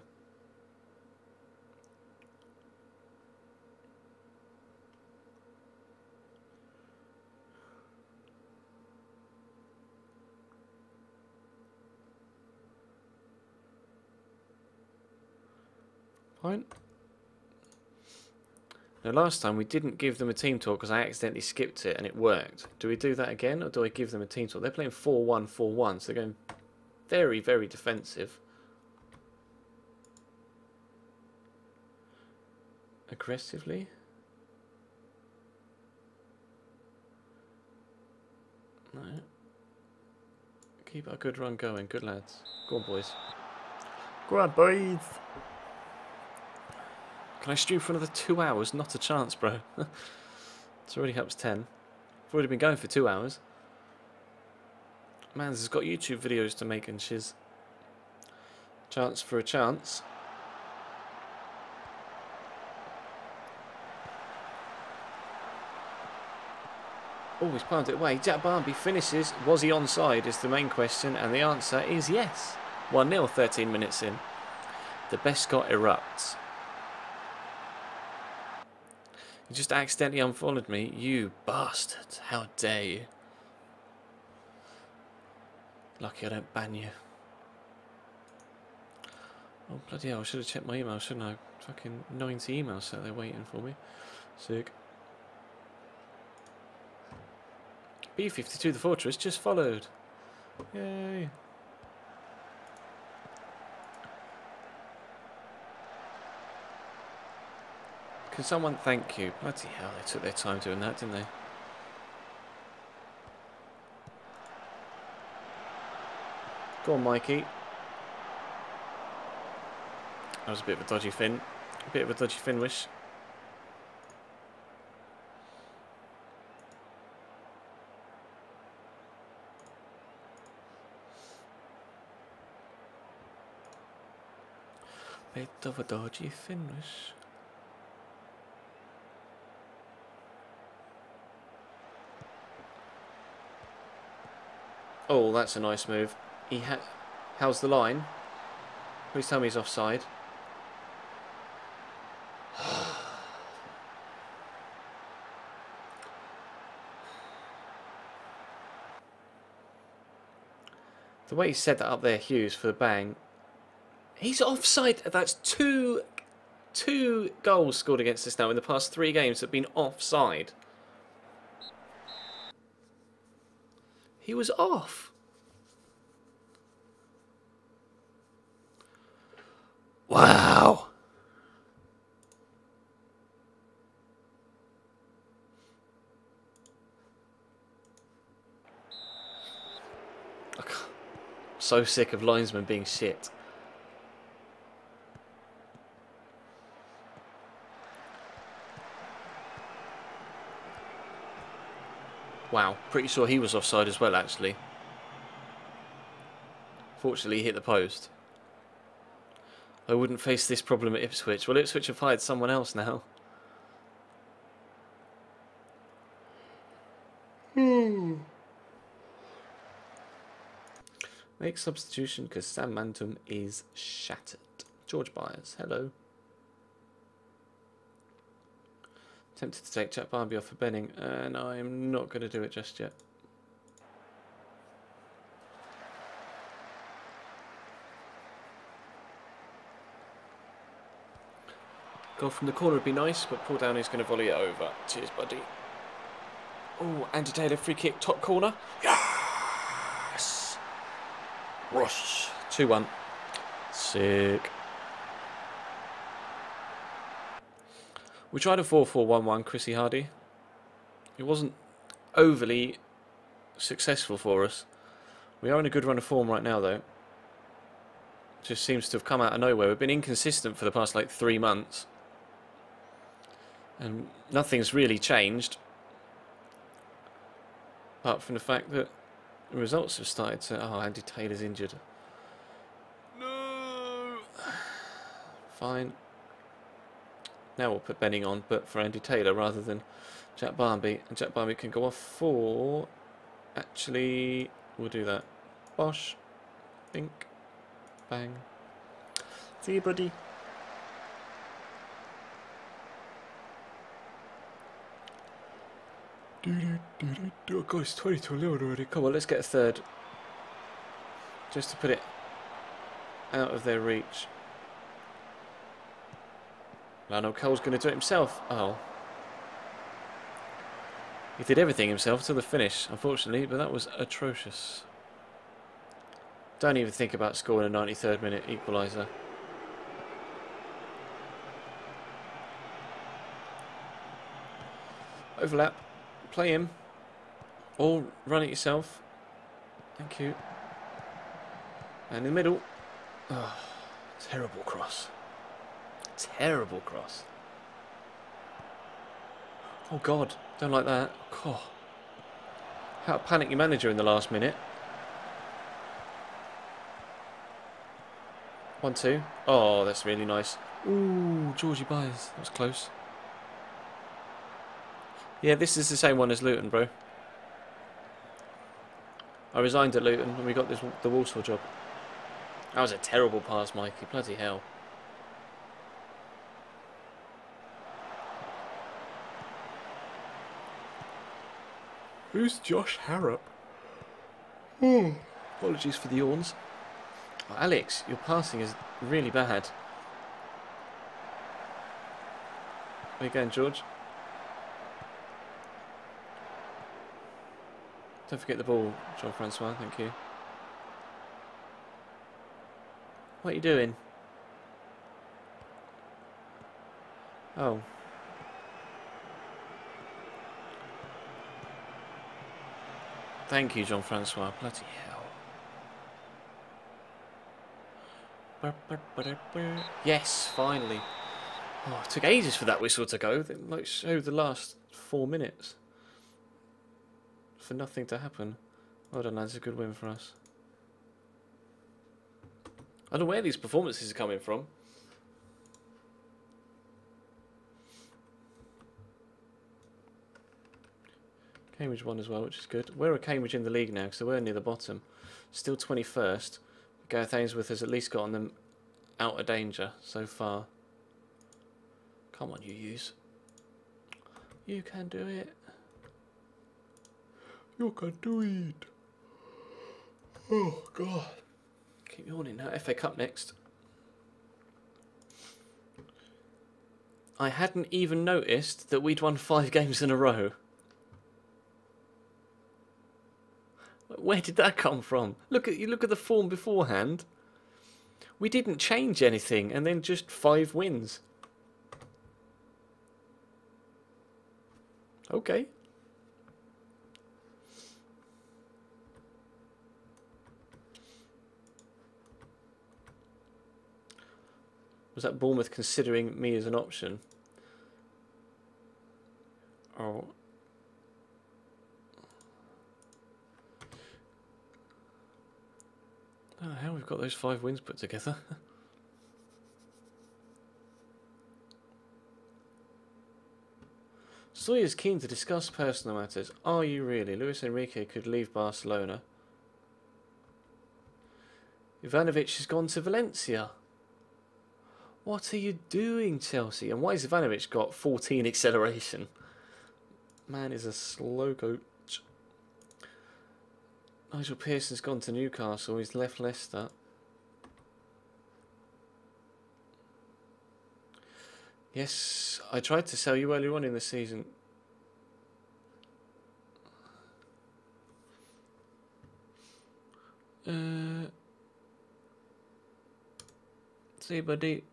Fine. Now last time we didn't give them a team talk because I accidentally skipped it and it worked. Do we do that again or do I give them a team talk? They're playing 4-1-4-1, so they're going very, very defensive. Aggressively. No. Keep our good run going. Good lads. Go on, boys. Go on, boys. Can I stream for another 2 hours? Not a chance, bro. It's already up to 10. I've already been going for 2 hours. Mans has got YouTube videos to make and shiz. Chance for a chance. Oh, he's palmed it away. Jack Barnby finishes. Was he onside is the main question, and the answer is yes. 1-0, 13 minutes in. The best Scot erupts. You just accidentally unfollowed me. You bastard. How dare you. Lucky I don't ban you. Oh, bloody hell. I should have checked my email, shouldn't I? Fucking 90 emails sat there waiting for me. Sick. B52 the Fortress just followed. Yay. Can someone thank you? Bloody hell, they took their time doing that, didn't they? Go on, Mikey. That was a bit of a dodgy fin. A bit of a dodgy fin wish. Bit of a dodgy finish. Oh, that's a nice move. How's the line? Please tell me he's offside. The way he set that up there, Hughes, for the bang. He's offside. That's two goals scored against us now in the past 3 games that have been offside. He was off. Wow. so sick of linesmen being shit. Wow, pretty sure he was offside as well, actually. Fortunately, he hit the post. I wouldn't face this problem at Ipswich. Well, Ipswich have hired someone else now. Make substitution because Sam Mantum is shattered. George Byers, hello. Tempted to take Jack Barmby off for Benning, and I'm not going to do it just yet. Goal from the corner would be nice, but Paul Downey's going to volley it over. Cheers, buddy. Oh, Andy Taylor, free kick, top corner. Yes! Rush. 2-1. Sick. We tried a 4-4-1-1, Chrissy Hardy. It wasn't overly successful for us. We are in a good run of form right now, though. Just seems to have come out of nowhere. We've been inconsistent for the past, like, 3 months. And nothing's really changed. Apart from the fact that the results have started to... Oh, Andy Taylor's injured. No! Fine. Now we'll put Benning on, but for Andy Taylor rather than Jack Barmby. And Jack Barmby can go off for... Actually, we'll do that. Bosh. Bink. Bang. See you, buddy. Oh God, it's 20-11 already. Come on, let's get a third. Just to put it out of their reach. Lionel Cole's going to do it himself. Oh. He did everything himself till the finish, unfortunately, but that was atrocious. Don't even think about scoring a 93rd minute equaliser. Overlap. Play him. Or run it yourself. Thank you. And in the middle. Oh, terrible cross. Terrible cross. Oh God, don't like that. Oh. How to panic your manager in the last minute. 1-2. Oh, that's really nice. Ooh, Georgie Byers. That was close. Yeah, this is the same one as Luton, bro. I resigned at Luton and we got the Walsall job. That was a terrible pass, Mikey. Bloody hell. Who's Josh Harrop? Oh, apologies for the yawns. Oh, Alex, your passing is really bad. Where you going, George? Don't forget the ball, Jean-Francois, thank you. What are you doing? Oh. Thank you, Jean-Francois. Bloody hell. Yes, finally. Oh, it took ages for that whistle to go. They like showed the last 4 minutes. For nothing to happen. Well done, lads. A good win for us. I don't know where these performances are coming from. Cambridge won as well, which is good. Where are Cambridge in the league now? Because they were near the bottom. Still 21st. Gareth Ainsworth has at least gotten them out of danger so far. Come on, you use. You can do it. You can do it. Oh, God. Keep yawning now. FA Cup next. I hadn't even noticed that we'd won 5 games in a row. Where did that come from? Look at the form beforehand. We didn't change anything, and then just 5 wins. Okay. Was that Bournemouth considering me as an option? Oh. I don't know how we've got those 5 wins put together. Sawyer's keen to discuss personal matters. Are you really? Luis Enrique could leave Barcelona. Ivanovic has gone to Valencia. What are you doing, Chelsea? And why has Ivanovic got 14 acceleration? Man is a slow coach. Nigel Pearson's gone to Newcastle. He's left Leicester. Yes, I tried to sell you earlier on in the season. See, buddy.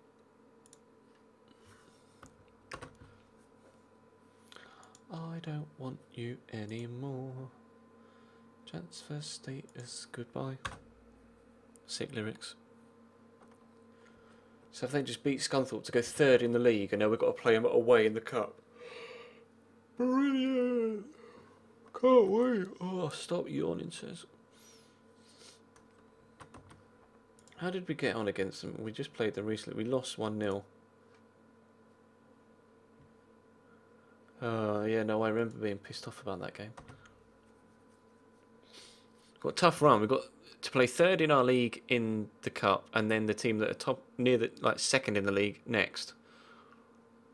I don't want you anymore. Transfer status, goodbye. Sick lyrics. So if they just beat Scunthorpe to go 3rd in the league, and now we've got to play them away in the cup. Brilliant! Can't wait. Oh, stop yawning, says. How did we get on against them? We just played them recently. We lost 1-0. Yeah, no, I remember being pissed off about that game. Got a tough run. We've got to play 3rd in our league in the cup, and then the team that are top, near the 2nd in the league next,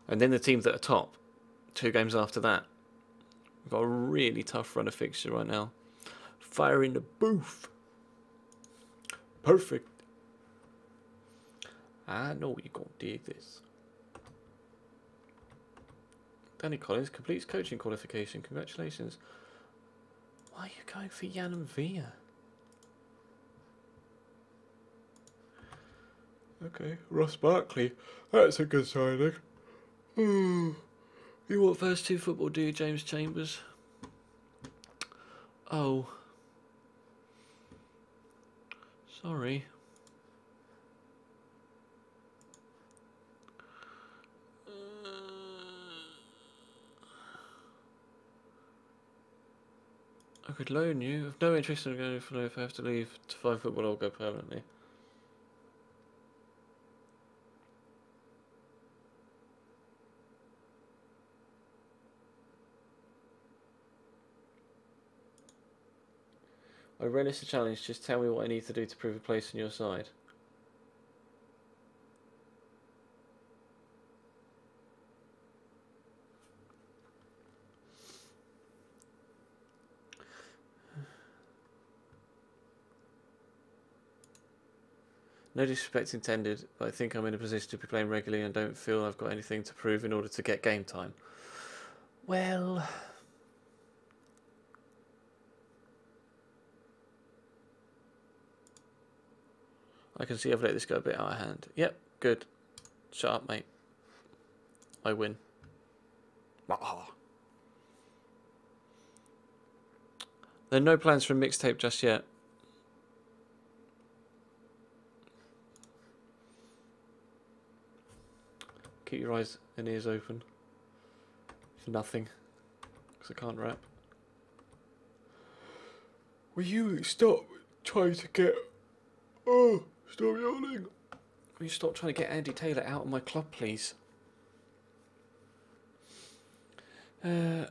and then the team that are top 2 games after that. We've got a really tough run of fixture right now. Fire in the booth. Perfect. I know you're gonna dig this. Danny Collins completes coaching qualification. Congratulations. Why are you going for Jan and Villa? Okay, Ross Barkley. That's a good signing. You want first 2 football, do you, James Chambers? Oh. Sorry. I could loan you. I've no interest in going for if I have to leave to 5 football, I'll go permanently. I relish the challenge. Just tell me what I need to do to prove a place on your side. No disrespect intended, but I think I'm in a position to be playing regularly and don't feel I've got anything to prove in order to get game time. Well... I can see I've let this go a bit out of hand. Yep, good. Shut up, mate. I win. There are no plans for a mixtape just yet. Keep your eyes and ears open. For nothing. Because I can't rap. Will you stop trying to get... Oh, stop yawning. Will you stop trying to get Andy Taylor out of my club, please? Take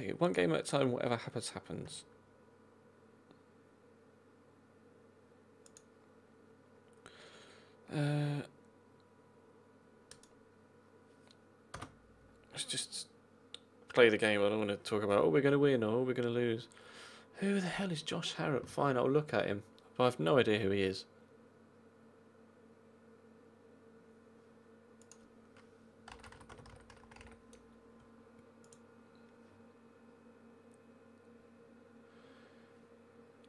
it 1 game at a time, whatever happens, happens. Let's just play the game. I don't want to talk about, oh, we're going to win or oh, we're going to lose. Who the hell is Josh Harrop? Fine, I'll look at him. But I have no idea who he is.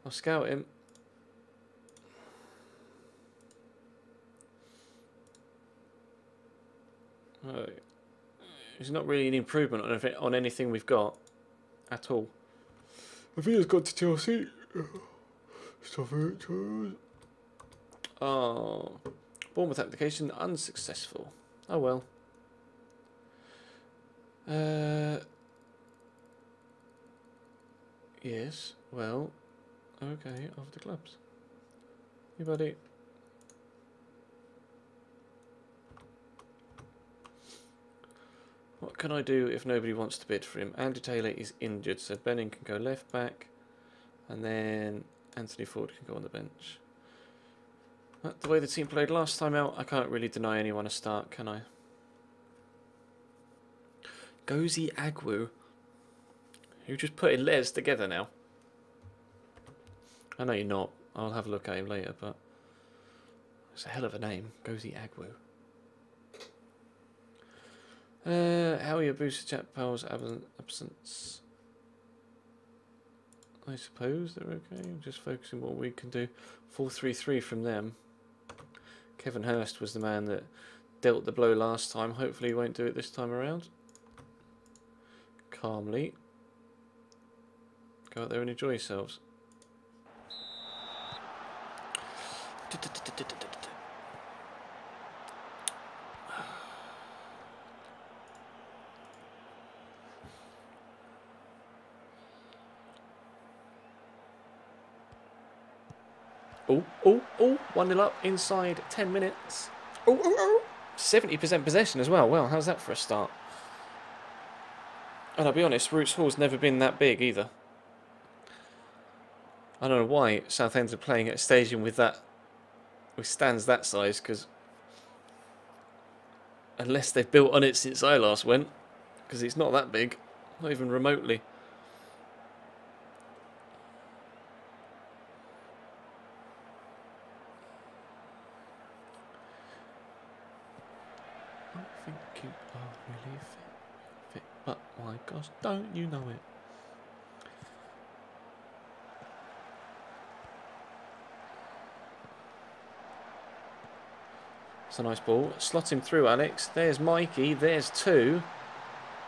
I'll scout him. Oh, he's not really an improvement on anything we've got at all. I think he's got to Chelsea. Stuff it. Oh, Bournemouth application unsuccessful. Oh well. Yes, well, okay, of the clubs. Hey, buddy. What can I do if nobody wants to bid for him? Andy Taylor is injured, so Benning can go left back, and then Anthony Ford can go on the bench. But the way the team played last time out, I can't really deny anyone a start, can I? Gozi Agwu. You're just putting letters together now. I know you're not. I'll have a look at him later, but it's a hell of a name, Gozi Agwu. How are your booster chat pals' absence? I suppose they're okay. Just focusing on what we can do. 4-3-3 from them. Kevin Hurst was the man that dealt the blow last time. Hopefully he won't do it this time around. Calmly. Go out there and enjoy yourselves. Oh, 1-0 up inside 10 minutes. 70% possession as well. Well, how's that for a start? And I'll be honest, Roots Hall's never been that big either. I don't know why Southend are playing at a stadium with stands that size, because unless they've built on it since I last went, because it's not that big, not even remotely. I think you are really fit, but my gosh, don't you know it? It's a nice ball. Slot him through, Alex. There's Mikey. There's 2.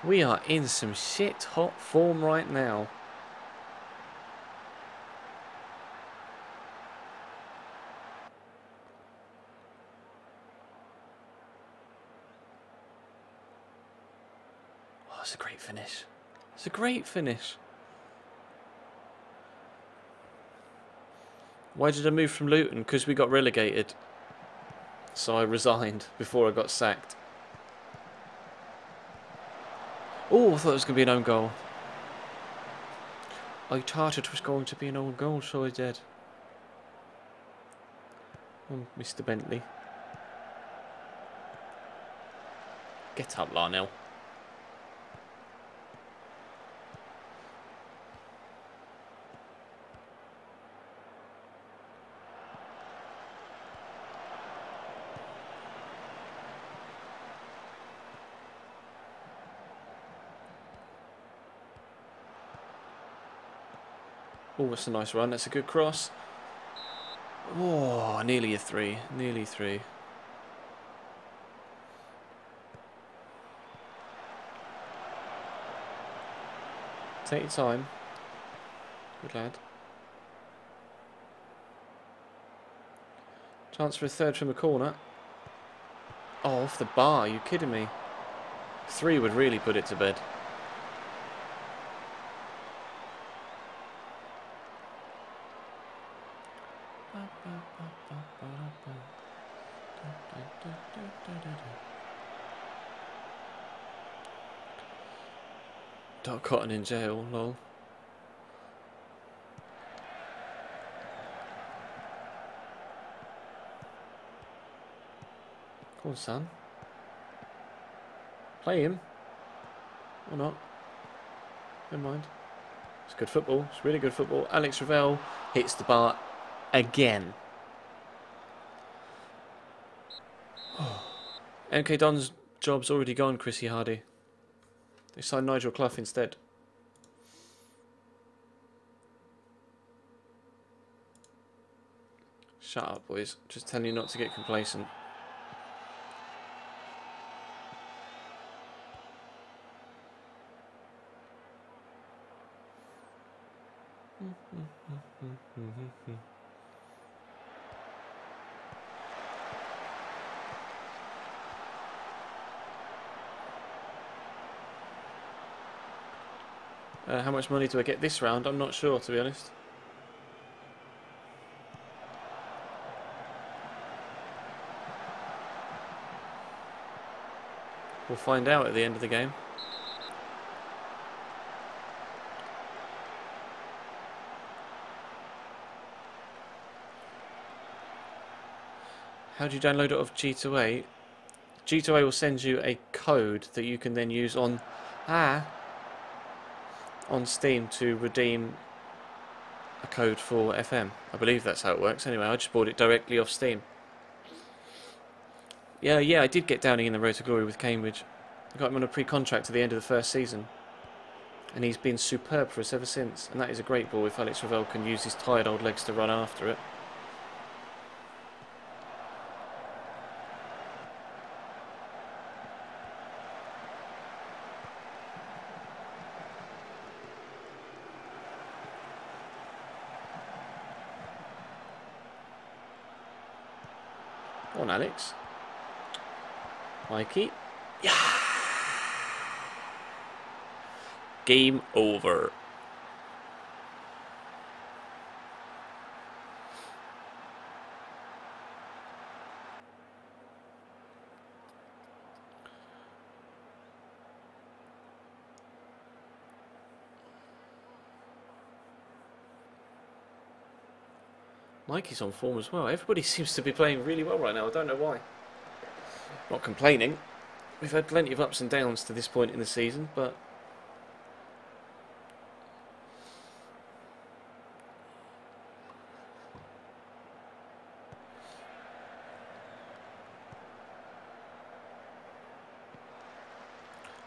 We are in some shit hot form right now. Oh, it's a great finish. It's a great finish. Why did I move from Luton? Because we got relegated. So I resigned before I got sacked. Oh, I thought it was going to be an own goal. I thought it was going to be an own goal, so I did. Oh, Mr. Bentley. Get up, Larnell. Oh, that's a nice run. That's a good cross. Oh, nearly a 3. Nearly 3. Take your time. Good lad. Chance for a third from the corner. Oh, off the bar. Are you kidding me? 3 would really put it to bed. Doc Cotton in jail, lol. Come on, son. Play him. Or not. Never mind. It's good football. It's really good football. Alex Ravel hits the bar again. MK Don's job's already gone, Chrissy Hardy. They signed Nigel Clough instead. Shut up, boys. Just telling you not to get complacent. How much money do I get this round? I'm not sure, to be honest. We'll find out at the end of the game. How do you download it off G2A? G2A will send you a code that you can then use on Steam to redeem a code for FM. I believe that's how it works. Anyway, I just bought it directly off Steam. Yeah, I did get Downing in the Road to Glory with Cambridge. I got him on a pre-contract to the end of the first season. And he's been superb for us ever since. And that is a great ball if Alex Ravel can use his tired old legs to run after it. On Alex. Mikey. Yeah. Game over. Mikey's on form as well. Everybody seems to be playing really well right now. I don't know why. Not complaining. We've had plenty of ups and downs to this point in the season, but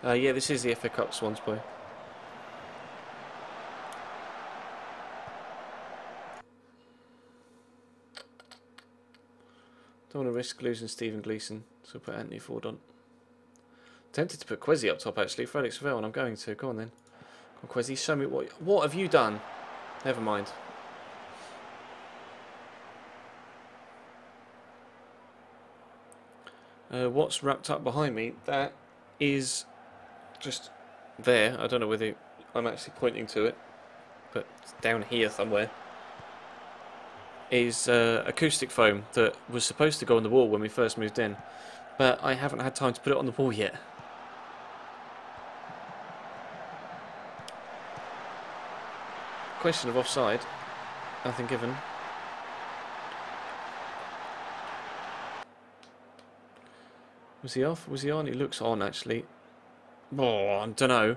yeah, this is the FA Cup, Swansbury. Don't want to risk losing Stephen Gleeson, so put Anthony Ford on. Tempted to put Quezzy up top actually for Alex Ravel, and I'm going to. Go on then. Come on, Quezzy, show me what have you done? Never mind. What's wrapped up behind me? That is just there. I don't know whether I'm actually pointing to it, but it's down here somewhere. Is acoustic foam that was supposed to go on the wall when we first moved in, but I haven't had time to put it on the wall yet. Question of offside. Nothing given. Was he off? Was he on? He looks on actually. Oh, I don't know.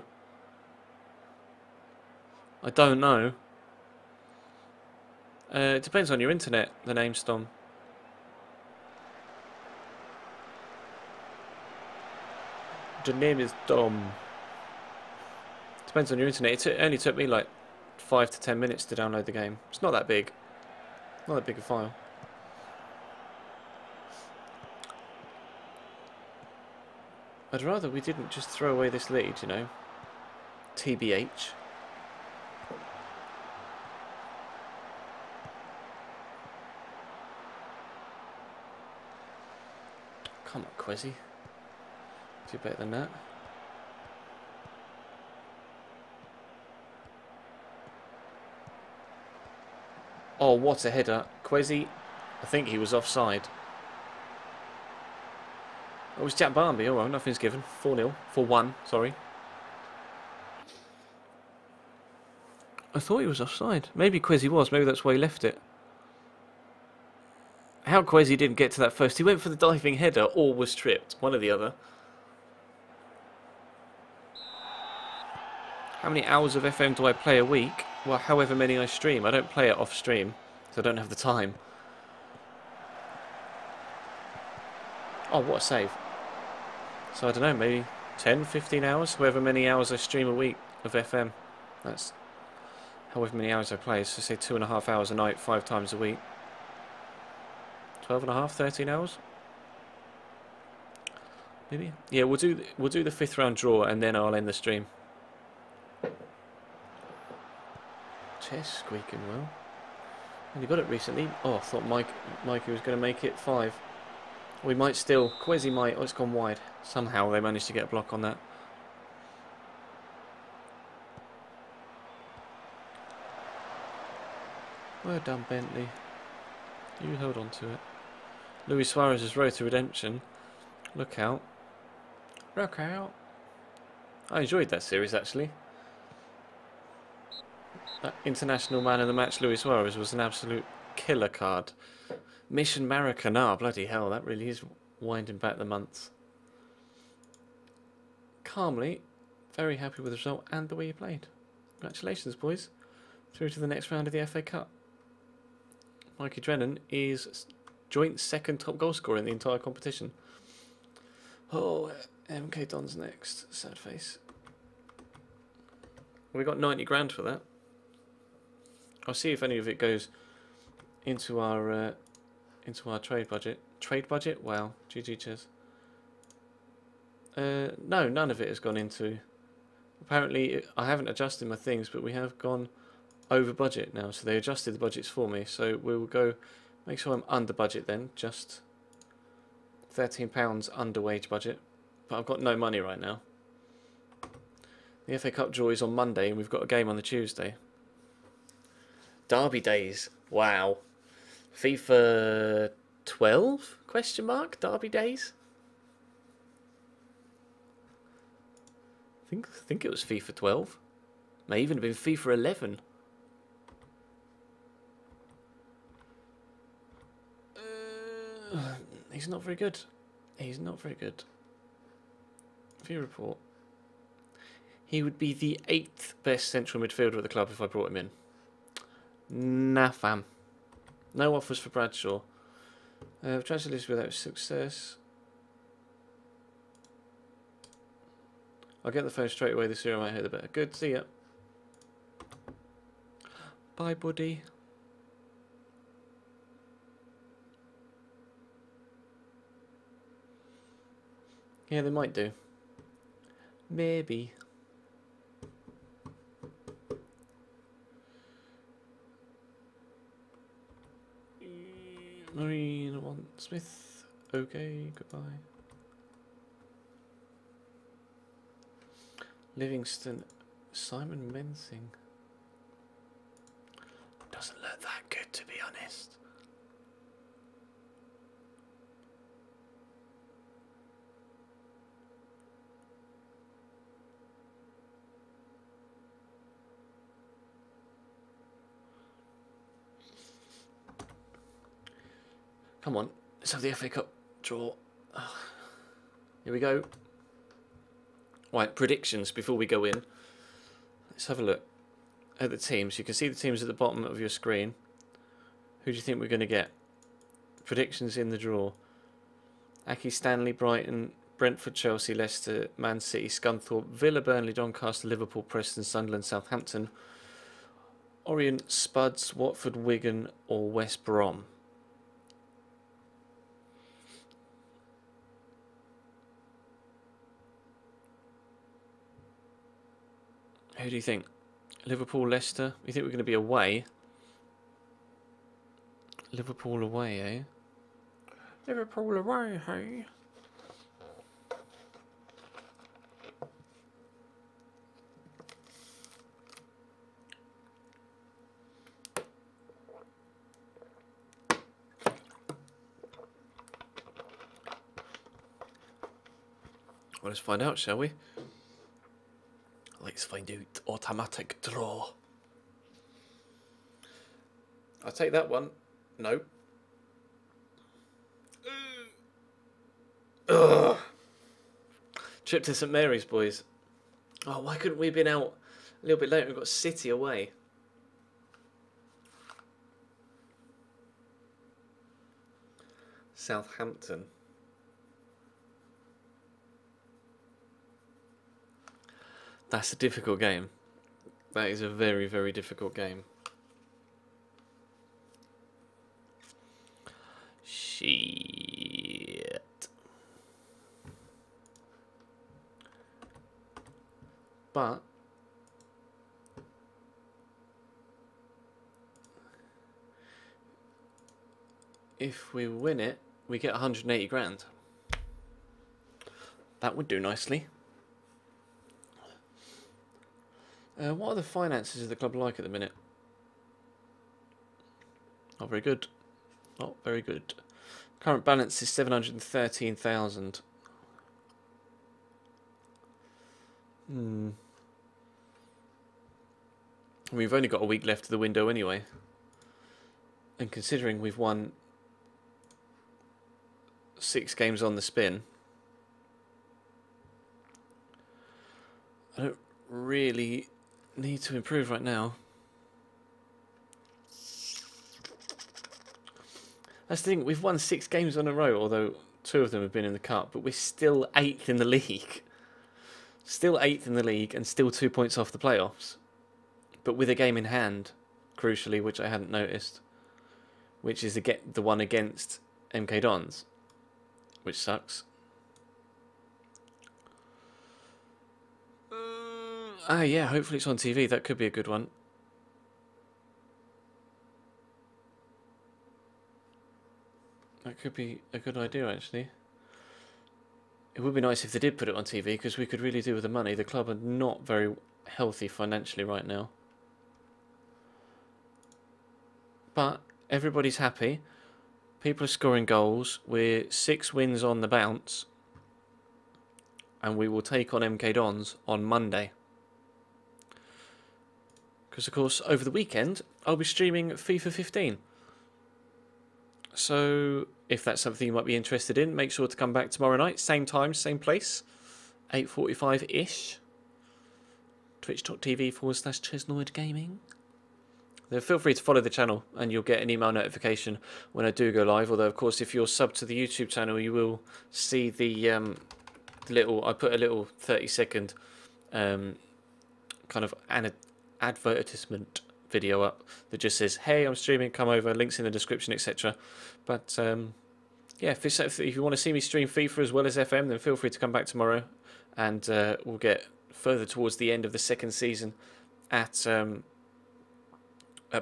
I don't know. It depends on your internet, the name Stom. The name is Dom. Depends on your internet. It only took me like 5 to 10 minutes to download the game. It's not that big. Not that big a file. I'd rather we didn't just throw away this lead, you know. TBH. Come on, Quezzy. Do better than that. Oh, what a header. Quezzy, I think he was offside. Oh, it was Jack Barnby. All right, nothing's given. 4-0. 4-1, sorry. I thought he was offside. Maybe Quezzy was. Maybe that's why he left it. How Quezzy didn't get to that first. He went for the diving header or was tripped. One or the other. How many hours of FM do I play a week? Well, however many I stream. I don't play it off stream, so I don't have the time. Oh, what a save. So I don't know, maybe 10, 15 hours? However many hours I stream a week of FM. That's however many hours I play. So say 2.5 hours a night, 5 times a week. 12.5, 13 hours? Maybe? Yeah, we'll do the 5th round draw and then I'll end the stream. Chess squeaking well. Only got it recently. Oh, I thought Mikey was going to make it 5. We might still. Quezzy might. Oh, it's gone wide. Somehow they managed to get a block on that. Well done, Bentley. You held on to it. Luis Suarez's road to redemption. Look out. Look out. I enjoyed that series, actually. That International Man of the Match, Luis Suarez, was an absolute killer card. Mission Maracana, bloody hell, that really is winding back the months. Calmly, very happy with the result and the way you played. Congratulations, boys. Through to the next round of the FA Cup. Mikey Drennan is joint second top goal scorer in the entire competition. Oh, MK Don's next. Sad face. We got 90 grand for that. I'll see if any of it goes into our trade budget. Trade budget? Wow. GG, cheers. No, none of it has gone into... Apparently, I haven't adjusted my things, but we have gone over budget now. So they adjusted the budgets for me. So we will go... Make sure I'm under budget then. Just £13 under wage budget. But I've got no money right now. The FA Cup draw is on Monday and we've got a game on the Tuesday. Derby days. Wow. FIFA 12? Question mark? Derby days? I think it was FIFA 12. May even have been FIFA 11. He's not very good. He's not very good. View report. He would be the 8th best central midfielder at the club if I brought him in. Nah, fam. No offers for Bradshaw. Transfer list without success. I'll get the phone straight away. The sooner I might hear the better. Good, see ya. Bye, buddy. Yeah, they might do. Maybe. Marine want Smith. Okay, goodbye. Livingston. Simon Mensing. Doesn't look that good, to be honest. Come on, let's have the FA Cup draw. Here we go. Right, predictions before we go in. Let's have a look at the teams. You can see the teams at the bottom of your screen. Who do you think we're going to get? Predictions in the draw. Aki, Stanley, Brighton, Brentford, Chelsea, Leicester, Man City, Scunthorpe, Villa, Burnley, Doncaster, Liverpool, Preston, Sunderland, Southampton, Orient, Spuds, Watford, Wigan or West Brom. Who do you think? Liverpool, Leicester? You think we're going to be away? Liverpool away, eh? Liverpool away, hey? Well, let's find out, shall we? Let's find out. Automatic draw. I'll take that one. No. Ugh. Trip to St Mary's, boys. Oh, why couldn't we have been out a little bit later? We've got City away. Southampton. That's a difficult game. That is a very, very difficult game. Shit. But if we win it, we get 180 grand. That would do nicely. What are the finances of the club like at the minute? Not very good. Not very good. Current balance is 713,000. We've only got a week left of the window anyway. And considering we've won 6 games on the spin, I don't really need to improve right now. That's the thing, we've won 6 games on a row, although 2 of them have been in the cup, but we're still 8th in the league. Still 8th in the league and still 2 points off the playoffs. But with a game in hand, crucially, which I hadn't noticed, which is the one against MK Dons, which sucks. Yeah, hopefully it's on TV. That could be a good one. That could be a good idea, actually. It would be nice if they did put it on TV, because we could really do with the money. The club are not very healthy financially right now. But everybody's happy. People are scoring goals. We're 6 wins on the bounce. And we will take on MK Dons on Monday. Because, of course, over the weekend, I'll be streaming FIFA 15. So, if that's something you might be interested in, make sure to come back tomorrow night. Same time, same place. 8:45-ish. Twitch.tv/Chesnoid Gaming. Then feel free to follow the channel and you'll get an email notification when I do go live. Although, of course, if you're subbed to the YouTube channel, you will see the I put a little 30-second kind of advertisement video up that just says, hey, I'm streaming, come over, links in the description, etc. But yeah, if you want to see me stream FIFA as well as FM, then feel free to come back tomorrow, and we'll get further towards the end of the second season at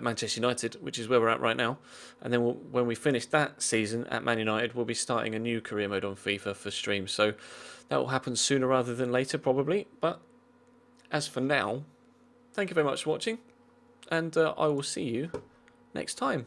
Manchester United, which is where we're at right now. And then when we finish that season at Man United, we'll be starting a new career mode on FIFA for stream. So that will happen sooner rather than later, probably. But as for now, thank you very much for watching, and I will see you next time.